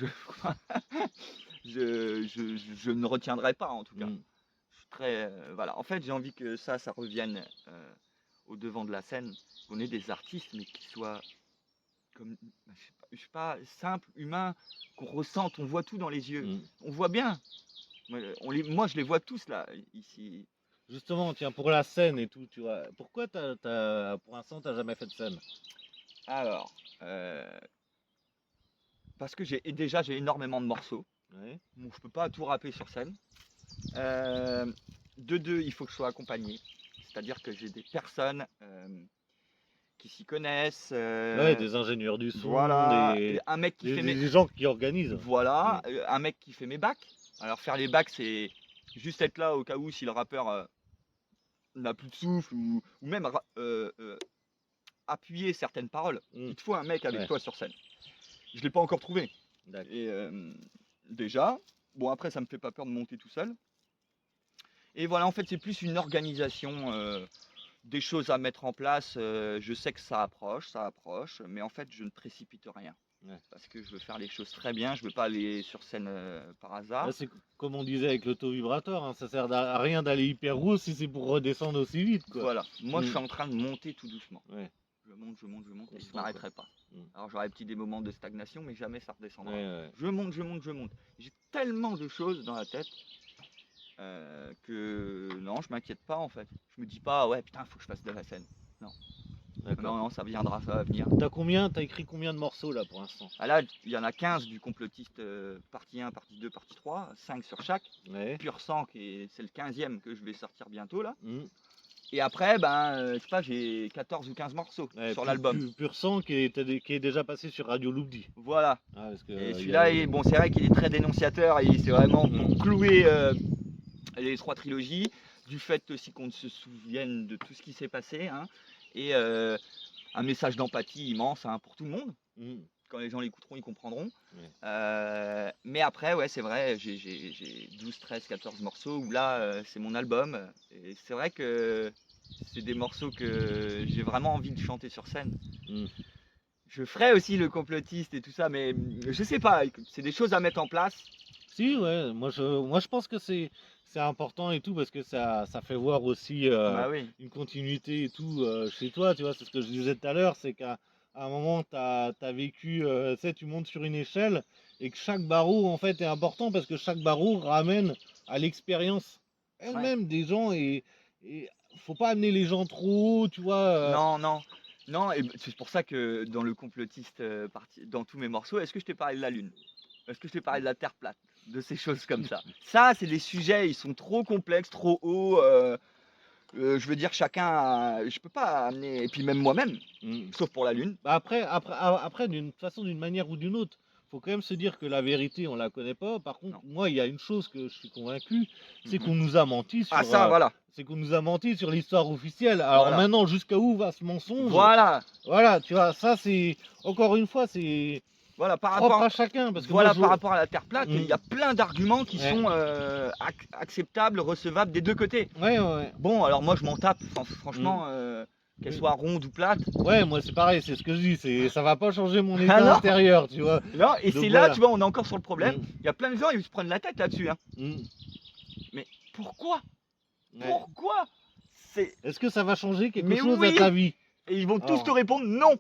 Je ne retiendrai pas, en tout cas. Mm. Je suis très, voilà. En fait, j'ai envie que ça revienne au devant de la scène. On est des artistes, mais qui soient comme, je sais pas, simple, humain, qu'on ressente, on voit tout dans les yeux. Mm. On voit bien. Moi, je les vois tous là, ici. Justement, tiens, pour la scène et tout, tu vois, pourquoi pour l'instant, t'as jamais fait de scène? Alors, parce que j'ai énormément de morceaux. Ouais. Donc je peux pas tout rapper sur scène. De deux, il faut que je sois accompagné. C'est-à-dire que j'ai des personnes qui s'y connaissent. Ouais, des ingénieurs du son, Voilà, un mec qui fait des gens qui organisent. Voilà, un mec qui fait mes bacs. Alors faire les bacs, c'est juste être là au cas où si le rappeur n'a plus de souffle ou même appuyer certaines paroles. Mm. Il te faut un mec avec Ouais. toi sur scène. Je l'ai pas encore trouvé. D'accord. Et déjà, bon après ça me fait pas peur de monter tout seul. Et voilà, en fait c'est plus une organisation, des choses à mettre en place. Je sais que ça approche, mais en fait je ne précipite rien. Ouais. Parce que je veux faire les choses très bien, je veux pas aller sur scène par hasard. Là, c'est comme on disait avec l'auto-vibrateur, hein, ça sert à rien d'aller hyper haut si c'est pour redescendre aussi vite, quoi. Voilà, moi je Mm. suis en train de monter tout doucement. Ouais. Je monte, et je On ne sent, m'arrêterai pas. Mm. Alors j'aurai des moments de stagnation, mais jamais ça redescendra. Ouais. Je monte. J'ai tellement de choses dans la tête que non, je m'inquiète pas en fait. Je me dis pas, ouais, putain, faut que je fasse de la scène. D'accord. Non, ça viendra, ça va venir. T'as écrit combien de morceaux là pour l'instant? Ah là, il y en a 15 du complotiste, partie 1, partie 2, partie 3, 5 sur chaque. Ouais. Pur sang, c'est le 15e que je vais sortir bientôt là. Mm. Et après, je sais pas, j'ai 14 ou 15 morceaux Ouais, sur l'album. Pur sang qui est déjà passé sur Radio Loubdi. Voilà. Ah, parce que, Et celui-là, bon, c'est vrai qu'il est très dénonciateur et c'est vraiment pour clouer les 3 trilogies, du fait aussi qu'on se souvienne de tout ce qui s'est passé, hein, et un message d'empathie immense pour tout le monde. Mm. Quand les gens l'écouteront, ils comprendront. Ouais. Mais après, ouais, c'est vrai, j'ai 12, 13, 14 morceaux où là, c'est mon album. Et c'est vrai que c'est des morceaux que j'ai vraiment envie de chanter sur scène. Mm. Je ferai aussi le complotiste et tout ça, mais je sais pas, c'est des choses à mettre en place. Si, ouais, moi je pense que c'est important et tout parce que ça fait voir aussi Bah oui. une continuité et tout chez toi, tu vois, c'est ce que je disais tout à l'heure, c'est qu'à un moment tu as vécu, tu sais, tu montes sur une échelle et que chaque barreau en fait est important parce que chaque barreau ramène à l'expérience elle-même des gens et faut pas amener les gens trop haut, tu vois. Non, et c'est pour ça que dans le complotiste, dans tous mes morceaux, est-ce que je t'ai parlé de la Lune? Est-ce que je t'ai parlé de la Terre plate? De ces choses comme ça. Ça, c'est des sujets, ils sont trop complexes, trop hauts. Je veux dire, je peux pas amener, et puis même moi-même, sauf pour la Lune. Bah après d'une façon, d'une manière ou d'une autre, faut quand même se dire que la vérité, on la connaît pas. Par contre, moi, il y a une chose que je suis convaincu, c'est qu'on nous a menti sur. Ah ça, voilà. C'est qu'on nous a menti sur l'histoire officielle. Alors maintenant, jusqu'à où va ce mensonge? Voilà. Voilà, tu vois, ça c'est encore une fois, c'est propre à chacun. Parce que par rapport à la Terre plate, il y a plein d'arguments qui sont acceptables, recevables des deux côtés. Ouais. Bon, alors moi je m'en tape, franchement. Qu'elle soit ronde ou plate. Ouais, moi c'est pareil, c'est ce que je dis, ça va pas changer mon état intérieur, tu vois. Non, et c'est là, tu vois, on est encore sur le problème. Mm. Il y a plein de gens, ils se prennent la tête là-dessus. Hein. Mm. Mais pourquoi Pourquoi Est-ce que ça va changer quelque chose à ta vie? Et ils vont tous te répondre non.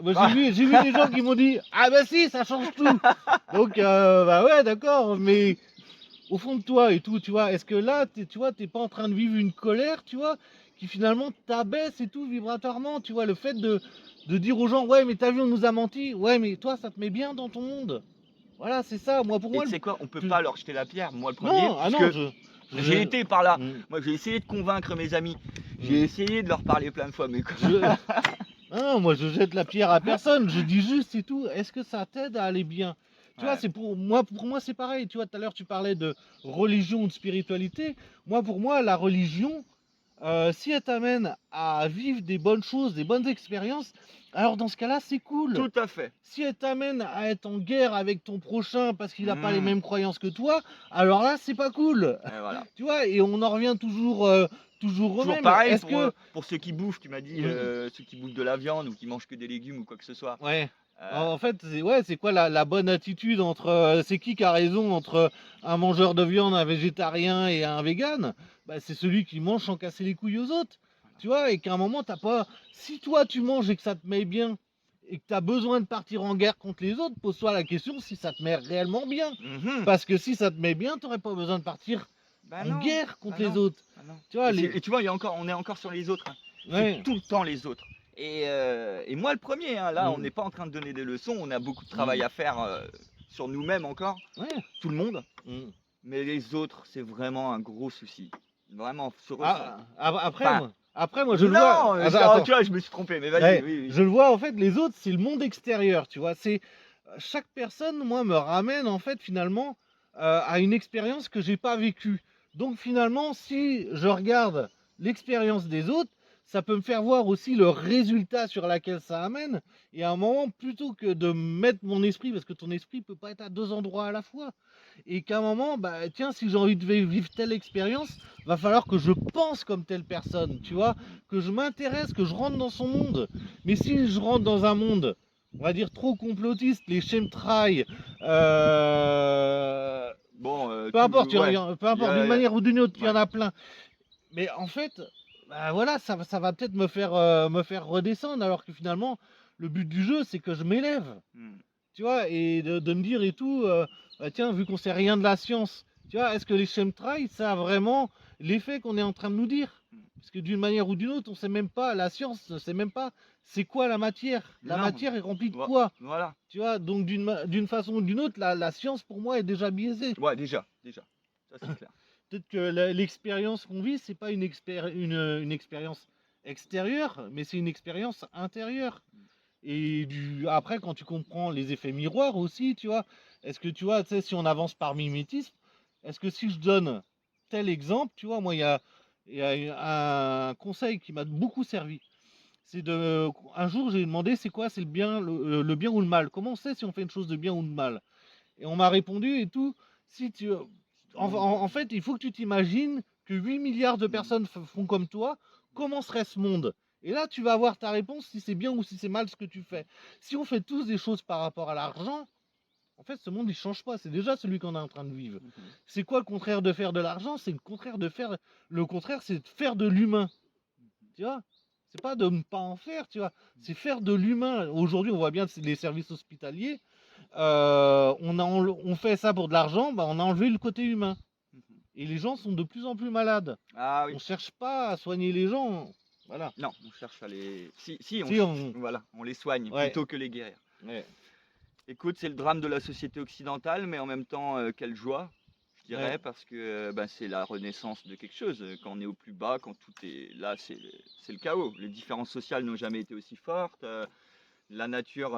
J'ai vu des gens qui m'ont dit ah bah si, ça change tout. Donc bah ouais, d'accord, mais au fond de toi et tout, tu vois, est-ce que là, tu vois, t'es pas en train de vivre une colère, tu vois, qui finalement t'abaisse et tout vibratoirement, tu vois, le fait de dire aux gens ouais mais t'as vu, on nous a menti, ouais mais toi ça te met bien dans ton monde. Voilà, c'est ça, moi pour moi. Et c'est quoi, on peut pas leur jeter la pierre, moi le premier. Non, j'ai été par là. Moi j'ai essayé de convaincre mes amis. J'ai essayé de leur parler plein de fois, mais non, moi je jette la pierre à personne, je dis juste c'est tout, est-ce que ça t'aide à aller bien? Tu vois, c'est pour moi c'est pareil, tu vois, tout à l'heure tu parlais de religion ou de spiritualité. Moi pour moi la religion, si elle t'amène à vivre des bonnes choses, des bonnes expériences, alors dans ce cas-là c'est cool. Tout à fait. Si elle t'amène à être en guerre avec ton prochain parce qu'il n'a pas les mêmes croyances que toi, alors là c'est pas cool. Et voilà. Tu vois, et on en revient toujours au même. Pareil pour ceux qui bouffent, tu m'as dit, ceux qui bouffent de la viande ou qui mangent que des légumes ou quoi que ce soit. Ouais. En fait, c'est quoi la bonne attitude entre c'est qui a raison entre un mangeur de viande, un végétarien et un vegan? Bah, c'est celui qui mange sans casser les couilles aux autres. Tu vois, et qu'à un moment t'as pas. Si toi tu manges et que ça te met bien et que tu as besoin de partir en guerre contre les autres, pose-toi la question si ça te met réellement bien. Mhm. Parce que si ça te met bien, tu n'aurais pas besoin de partir Bah en non, guerre contre bah les non, autres. bah non. Tu vois, Et tu vois, on est encore sur les autres, hein. Ouais. C'est tout le temps les autres. Et moi le premier, hein, là, on Mm. n'est pas en train de donner des leçons, on a beaucoup de travail Mm. à faire sur nous-mêmes encore, Ouais. tout le monde. Mm. Mais les autres, c'est vraiment un gros souci. Vraiment, Après, enfin, moi, je le vois. non, Attends. tu vois, je me suis trompé, mais vas-y, Ouais, oui. je le vois, en fait, les autres, c'est le monde extérieur, tu vois. C'est chaque personne, moi, me ramène, en fait, finalement, à une expérience que j'ai pas vécue. Donc, finalement, si je regarde l'expérience des autres, ça peut me faire voir aussi le résultat sur laquelle ça amène. Et à un moment, plutôt que de mettre mon esprit, parce que ton esprit peut pas être à deux endroits à la fois, et qu'à un moment, bah tiens, si j'ai envie de vivre telle expérience, va falloir que je pense comme telle personne, tu vois, que je m'intéresse, que je rentre dans son monde. Mais si je rentre dans un monde, on va dire trop complotiste, les chemtrails, Bon, peu importe, ouais. peu importe, d'une manière ou d'une autre, il y Ouais. en a plein. Mais en fait, bah voilà, ça va peut-être me faire redescendre, alors que finalement, le but du jeu, c'est que je m'élève. Tu vois, et de me dire et tout, bah tiens, vu qu'on sait rien de la science, tu vois, est-ce que les chemtrails, ça a vraiment l'effet qu'on est en train de nous dire? Parce que d'une manière ou d'une autre, on sait même pas, la science ne sait même pas c'est quoi la matière. La Non, matière est remplie de quoi? voilà. Tu vois, donc d'une façon ou d'une autre, la science pour moi est déjà biaisée. Ouais, déjà, ça c'est clair. Peut-être que l'expérience qu'on vit, c'est pas une expérience extérieure, mais c'est une expérience intérieure. Et après, quand tu comprends les effets miroirs aussi, tu vois, est-ce que tu vois, tu sais, si on avance par mimétisme, est-ce que si je donne tel exemple, tu vois, moi, il y a un conseil qui m'a beaucoup servi. Un jour, j'ai demandé, c'est quoi, c'est le bien ou le mal? Comment on sait si on fait une chose de bien ou de mal? Et on m'a répondu et tout, si tu, en fait, il faut que tu t'imagines que 8 milliards de personnes font comme toi, comment serait ce monde? Et là, tu vas avoir ta réponse si c'est bien ou si c'est mal ce que tu fais. Si on fait tous des choses par rapport à l'argent, en fait, ce monde, il change pas. C'est déjà celui qu'on est en train de vivre. C'est quoi le contraire de faire de l'argent? C'est le contraire de faire. Le contraire, c'est de faire de l'humain. Tu vois? C'est pas de ne pas en faire, tu vois. C'est faire de l'humain. Aujourd'hui, on voit bien les services hospitaliers. On fait ça pour de l'argent, bah, on a enlevé le côté humain. Et les gens sont de plus en plus malades. Ah oui. On cherche pas à soigner les gens. Voilà. Non, on cherche à les. Voilà, on les soigne plutôt que les guérir. Ouais. Écoute, c'est le drame de la société occidentale, mais en même temps, quelle joie, je dirais, Ouais. parce que c'est la renaissance de quelque chose. Quand on est au plus bas, quand tout est là, c'est le chaos. Les différences sociales n'ont jamais été aussi fortes. La nature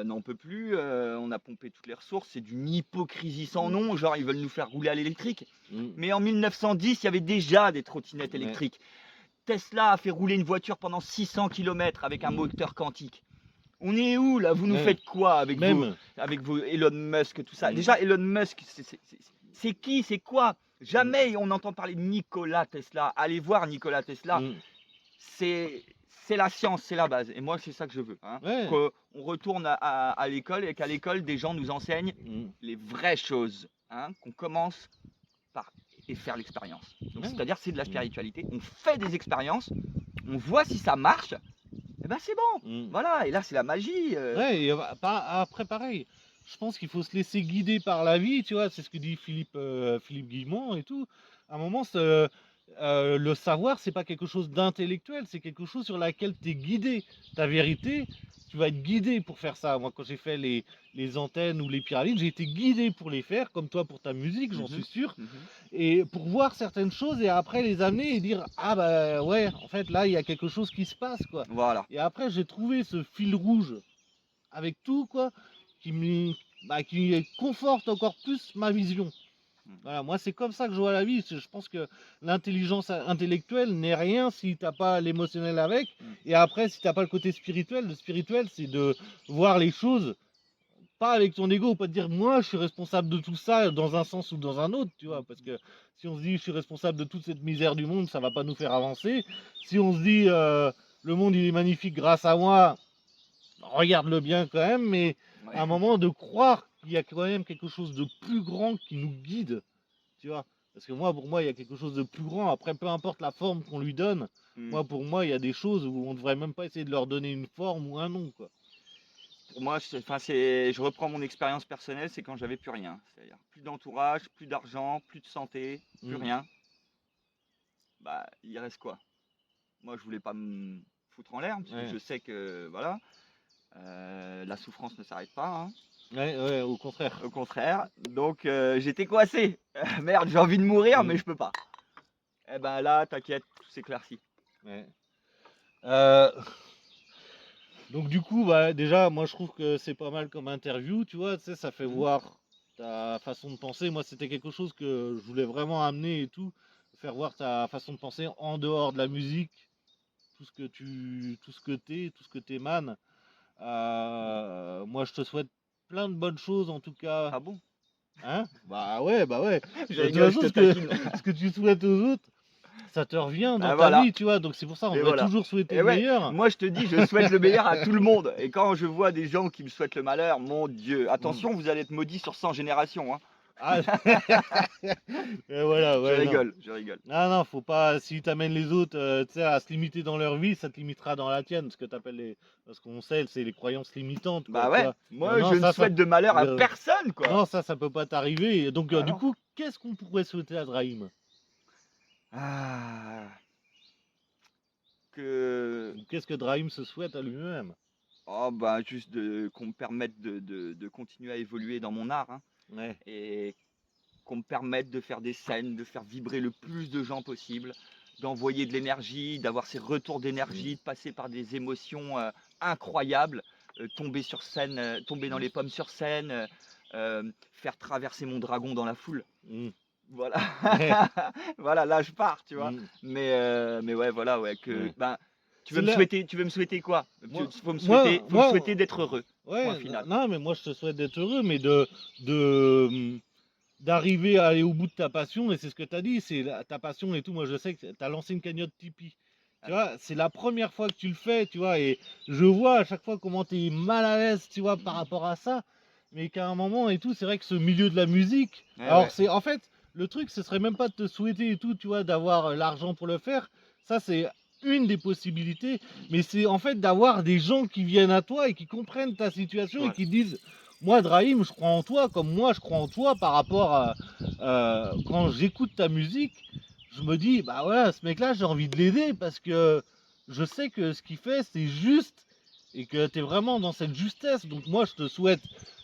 n'en peut plus. On a pompé toutes les ressources. C'est d'une hypocrisie sans nom. Genre, ils veulent nous faire rouler à l'électrique. Mais en 1910, il y avait déjà des trottinettes électriques. Tesla a fait rouler une voiture pendant 600 km avec un moteur quantique. On est où là? Vous nous faites quoi avec vos Elon Musk, tout ça? Déjà, Elon Musk, c'est qui? C'est quoi? Jamais on entend parler de Nikola Tesla. Allez voir Nikola Tesla. C'est la science, c'est la base. Et moi, c'est ça que je veux. Hein. Qu'on retourne à l'école et qu'à l'école, des gens nous enseignent les vraies choses. Hein. Qu'on commence par faire l'expérience. Donc, c'est-à-dire, c'est de la spiritualité. On fait des expériences, on voit si ça marche. Et ben c'est bon, voilà, et là c'est la magie. Ouais, et après pareil, je pense qu'il faut se laisser guider par la vie, tu vois, c'est ce que dit Philippe Guillemot et tout. À un moment, le savoir, c'est pas quelque chose d'intellectuel, c'est quelque chose sur laquelle tu es guidé. Ta vérité, tu vas être guidé pour faire ça. Moi, quand j'ai fait les antennes ou les pyramides, j'ai été guidé pour les faire, comme toi pour ta musique, j'en suis sûr. Et pour voir certaines choses et après les amener et dire ah bah ouais, en fait là il y a quelque chose qui se passe quoi. Voilà. Et après j'ai trouvé ce fil rouge avec tout quoi qui conforte encore plus ma vision. Voilà, moi c'est comme ça que je vois la vie. Je pense que l'intelligence intellectuelle n'est rien si t'as pas l'émotionnel avec. Et après si t'as pas le côté spirituel, le spirituel c'est de voir les choses pas avec ton ego, pas te dire moi je suis responsable de tout ça dans un sens ou dans un autre, tu vois, parce que si on se dit je suis responsable de toute cette misère du monde, ça va pas nous faire avancer. Si on se dit le monde il est magnifique grâce à moi, regarde-le bien quand même, mais à un moment de croire qu'il y a quand même quelque chose de plus grand qui nous guide, tu vois. Parce que pour moi, il y a quelque chose de plus grand. Après, peu importe la forme qu'on lui donne, pour moi, il y a des choses où on ne devrait même pas essayer de leur donner une forme ou un nom, quoi. Pour moi, je reprends mon expérience personnelle, c'est quand j'avais plus rien. C'est-à-dire plus d'entourage, plus d'argent, plus de santé, plus Mm. rien. Bah, il reste quoi? Moi, je voulais pas me foutre en l'air, parce que Ouais. je sais que voilà, la souffrance ne s'arrête pas, hein, Ouais, au contraire. au contraire. Donc j'étais coincé. Merde, j'ai envie de mourir, mais Mm. je peux pas. Eh ben là, t'inquiète, tout s'éclaircit. Ouais. Euh, donc du coup, bah, déjà, moi je trouve que c'est pas mal comme interview, tu vois, tu sais, ça fait Mhm. voir ta façon de penser. Moi, c'était quelque chose que je voulais vraiment amener et tout, faire voir ta façon de penser en dehors de la musique, tout ce que t'es, tout ce que t'émanes. Moi, je te souhaite plein de bonnes choses en tout cas. Ah bon? Hein? Bah ouais, bah ouais. Je De toute rigole, je façon, te taquine. ce que tu souhaites aux autres, ça te revient dans Bah ta voilà. vie, tu vois. Donc c'est pour ça, on Et devrait voilà. toujours souhaiter Et le ouais, meilleur. moi je te dis, je souhaite le meilleur à tout le monde. Et quand je vois des gens qui me souhaitent le malheur, mon Dieu, attention, vous allez être maudits sur 100 générations, hein. Ah, et voilà, Je ouais, non. rigole, je rigole. Non, faut pas. Si t'amènes les autres, tu sais, à se limiter dans leur vie, ça te limitera dans la tienne. Ce que t'appelles les. Parce qu'on sait, c'est les croyances limitantes, quoi, Bah tu ouais, vois. Et moi non, je ne souhaite de malheur à personne, quoi. non, ça peut pas t'arriver. Et donc, Ah du non. coup, qu'est-ce qu'on pourrait souhaiter à Drahim? Ah, que. Ou qu'est-ce que Drahim se souhaite à lui-même? Oh bah juste qu'on me permette de continuer à évoluer dans mon art, hein, Ouais. et qu'on me permette de faire des scènes, de faire vibrer le plus de gens possible, d'envoyer de l'énergie, d'avoir ces retours d'énergie, de passer par des émotions incroyables, tomber sur scène, tomber dans les pommes sur scène, faire traverser mon dragon dans la foule. Mm. Voilà, Ouais. voilà, là je pars, tu vois. Mm. Mais ouais, voilà, ouais, que Ouais. ben, C'est là. tu veux me souhaiter quoi? Moi, Faut me souhaiter d'être heureux. Point ouais, final. non, mais moi je te souhaite d'être heureux, mais d'arriver à aller au bout de ta passion, et c'est ce que tu as dit, c'est ta passion et tout. Moi je sais que tu as lancé une cagnotte Tipeee. Tu vois, c'est la première fois que tu le fais, tu vois, et je vois à chaque fois comment tu es mal à l'aise, tu vois, par rapport à ça, mais qu'à un moment et tout, c'est vrai que ce milieu de la musique, Ouais, alors ouais. c'est en fait, le truc, ce serait même pas de te souhaiter et tout, tu vois, d'avoir l'argent pour le faire, ça c'est une des possibilités, mais c'est en fait d'avoir des gens qui viennent à toi et qui comprennent ta situation et Voilà. qui disent, moi Drahim, je crois en toi, comme moi je crois en toi par rapport à quand j'écoute ta musique, je me dis, bah voilà, ce mec-là, j'ai envie de l'aider parce que je sais que ce qu'il fait, c'est juste et que tu es vraiment dans cette justesse. Donc moi, je te souhaite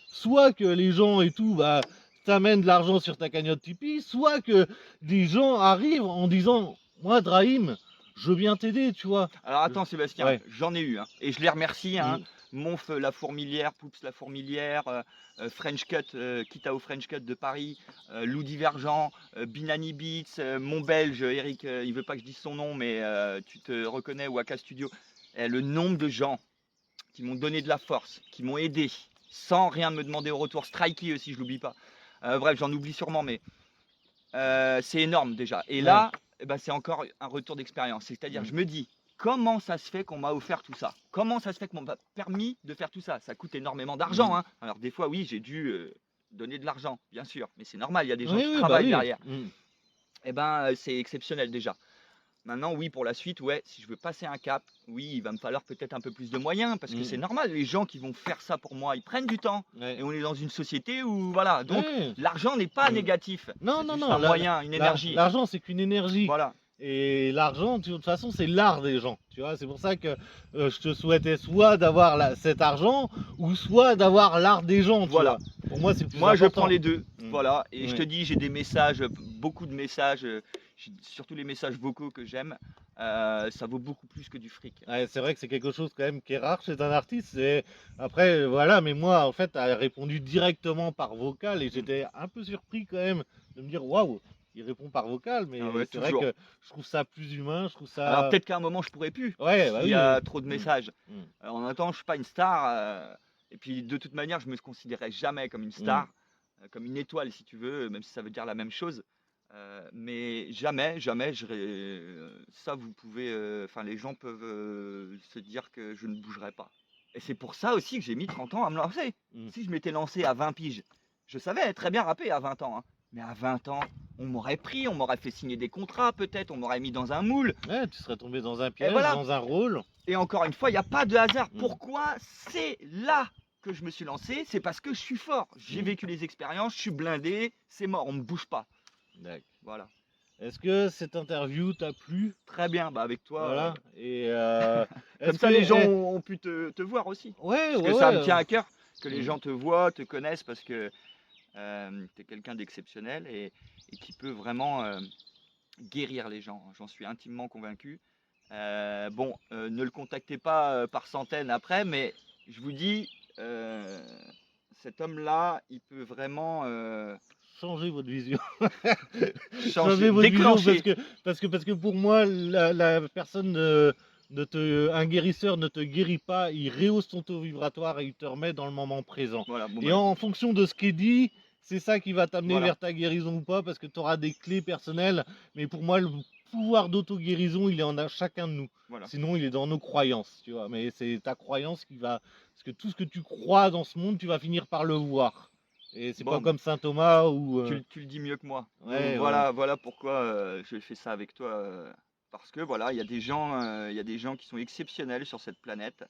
soit que les gens et tout, bah, t'amènent de l'argent sur ta cagnotte Tipeee, soit que des gens arrivent en disant, moi, Drahim, je veux bien t'aider, tu vois. Alors attends Sébastien, Ouais. j'en ai eu, hein, et je les remercie, hein. Mm. Monf la fourmilière, Poups la fourmilière, French Cut, Kitao French Cut de Paris, Lou Divergent, Binani Beats, mon belge Eric, il veut pas que je dise son nom, mais tu te reconnais, Waka Studio. Et le nombre de gens qui m'ont donné de la force, qui m'ont aidé, sans rien me demander au retour. Strikey aussi, je l'oublie pas. Bref, j'en oublie sûrement, mais c'est énorme déjà. Et Ouais. là, eh ben, c'est encore un retour d'expérience. C'est-à-dire, Mm. je me dis, comment ça se fait qu'on m'a offert tout ça? Comment ça se fait qu'on m'a permis de faire tout ça? Ça coûte énormément d'argent, Mm. hein. Alors des fois, oui, j'ai dû donner de l'argent, bien sûr. Mais c'est normal, il y a des gens Oui, qui oui, bah travaillent oui. derrière. Mm. Eh ben, c'est exceptionnel déjà. Maintenant, oui, pour la suite, ouais, si je veux passer un cap, oui, il va me falloir peut-être un peu plus de moyens, parce que c'est Mm. normal, les gens qui vont faire ça pour moi, ils prennent du temps. Ouais. Et on est dans une société où, voilà, donc Ouais. l'argent n'est pas Mm. négatif. Non, C'est non, juste non, un moyen, une énergie. l'argent, c'est qu'une énergie. Voilà. Et l'argent, de toute façon, c'est l'art des gens. Tu vois, c'est pour ça que je te souhaitais soit d'avoir cet argent, ou soit d'avoir l'art des gens. Tu Voilà. vois. Pour moi, c'est le plus Moi, je important. prends les deux. Mm. Voilà. Et je Ouais. te dis, j'ai des messages, beaucoup de messages, surtout les messages vocaux que j'aime. Ça vaut beaucoup plus que du fric. Ouais, c'est vrai que c'est quelque chose quand même qui est rare chez un artiste. Après, voilà, mais moi, en fait, tu as répondu directement par vocal et j'étais un peu surpris quand même de me dire, waouh, il répond par vocal, mais Ah ouais, c'est vrai toujours. que je trouve ça plus humain, je trouve Alors ça. peut-être qu'à un moment, je pourrais plus, Ouais, bah s'il oui. y a trop de Mm. messages. Mm. En même temps, je suis pas une star. Et puis de toute manière, je me considérais jamais comme une star, comme une étoile si tu veux, même si ça veut dire la même chose. Mais jamais, jamais, ça vous pouvez, enfin les gens peuvent se dire que je ne bougerai pas. Et c'est pour ça aussi que j'ai mis 30 ans à me lancer. Mm. Si je m'étais lancé à 20 piges, je savais très bien rapper à 20 ans, hein. Mais à 20 ans, on m'aurait pris, on m'aurait fait signer des contrats peut-être, on m'aurait mis dans un moule. Ouais, tu serais tombé dans un piège, voilà. dans un rôle. Et encore une fois, il n'y a pas de hasard. Mm. Pourquoi c'est là que je me suis lancé, c'est parce que je suis fort. J'ai vécu les expériences, je suis blindé, c'est mort, on me bouge pas. D'accord. Voilà. Est-ce que cette interview t'a plu? Très bien, bah avec toi, Voilà. Et comme est-ce ça que les gens ont pu te voir aussi. ouais, Parce ouais, que ça me ouais. tient à cœur que les Mm. gens te voient, te connaissent, parce que tu es quelqu'un d'exceptionnel et qui peut vraiment guérir les gens. J'en suis intimement convaincu. Ne le contactez pas par centaines après, mais je vous dis, cet homme-là, il peut vraiment Changez votre vision. changer, Changez votre vision déclencher. parce que pour moi, la personne un guérisseur ne te guérit pas, il rehausse ton taux vibratoire et il te remet dans le moment présent. Voilà, bon Et bah, en fonction de ce qui est dit, c'est ça qui va t'amener voilà, vers ta guérison ou pas, parce que tu auras des clés personnelles. Mais pour moi, le pouvoir d'auto-guérison, il est en a chacun de nous. voilà. Sinon, il est dans nos croyances, tu vois. Mais c'est ta croyance qui va. Parce que tout ce que tu crois dans ce monde, tu vas finir par le voir. Et c'est pas Bon, bah, comme Saint Thomas où. tu le dis mieux que moi. Donc Ouais, ouais. voilà pourquoi je fais ça avec toi. Parce que voilà, il y a des gens qui sont exceptionnels sur cette planète.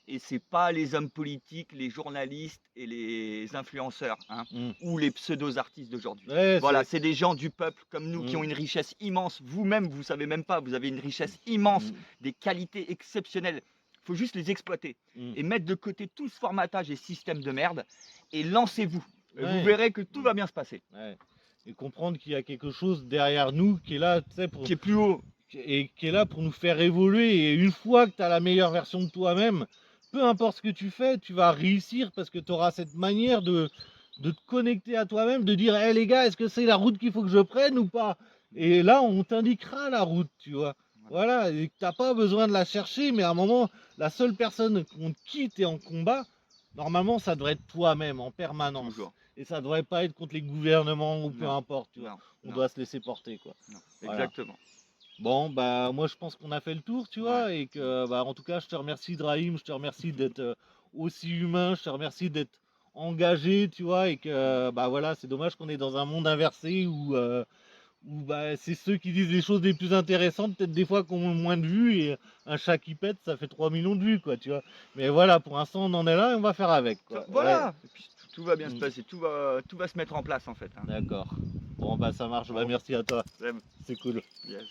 Et c'est pas les hommes politiques, les journalistes et les influenceurs, hein, Mm. ou les pseudo-artistes d'aujourd'hui. Ouais, Voilà, c'est des gens du peuple comme nous qui ont Mm. une richesse immense. Vous-même, vous savez même pas, vous avez une richesse immense, Mm. des qualités exceptionnelles. Il faut juste les exploiter Mm. et mettre de côté tout ce formatage et système de merde et lancez-vous. Et vous Ouais, verrez que tout va bien se passer. ouais. Et comprendre qu'il y a quelque chose derrière nous qui est là, tu sais, Qui est plus haut. qui est là pour nous faire évoluer. Et une fois que tu as la meilleure version de toi-même, peu importe ce que tu fais, tu vas réussir parce que tu auras cette manière de te connecter à toi-même, de dire, hé les gars, est-ce que c'est la route qu'il faut que je prenne ou pas? Et là, on t'indiquera la route, tu vois. Voilà, et que t'as pas besoin de la chercher, mais à un moment, la seule personne contre qui tu es en combat, normalement, ça devrait être toi-même en permanence. Toujours. Et ça devrait pas être contre les gouvernements ou peu Non, importe, tu vois. non, On non, doit se laisser porter, quoi. non. Voilà. Exactement. Bon, bah moi je pense qu'on a fait le tour, tu vois, Ouais. et que bah en tout cas je te remercie Drahim, je te remercie d'être aussi humain, je te remercie d'être engagé, tu vois, et que bah voilà, c'est dommage qu'on est dans un monde inversé où bah c'est ceux qui disent les choses les plus intéressantes, peut-être des fois qui ont le moins de vues, et un chat qui pète, ça fait 3 millions de vues, quoi, tu vois. Mais voilà, pour l'instant on en est là et on va faire avec, quoi. Ouais. Voilà. Et puis tout va bien se Mm. passer, tout va se mettre en place en fait, hein. D'accord. Bon bah ça marche, bah Bon. merci à toi, Seb, c'est cool. yes.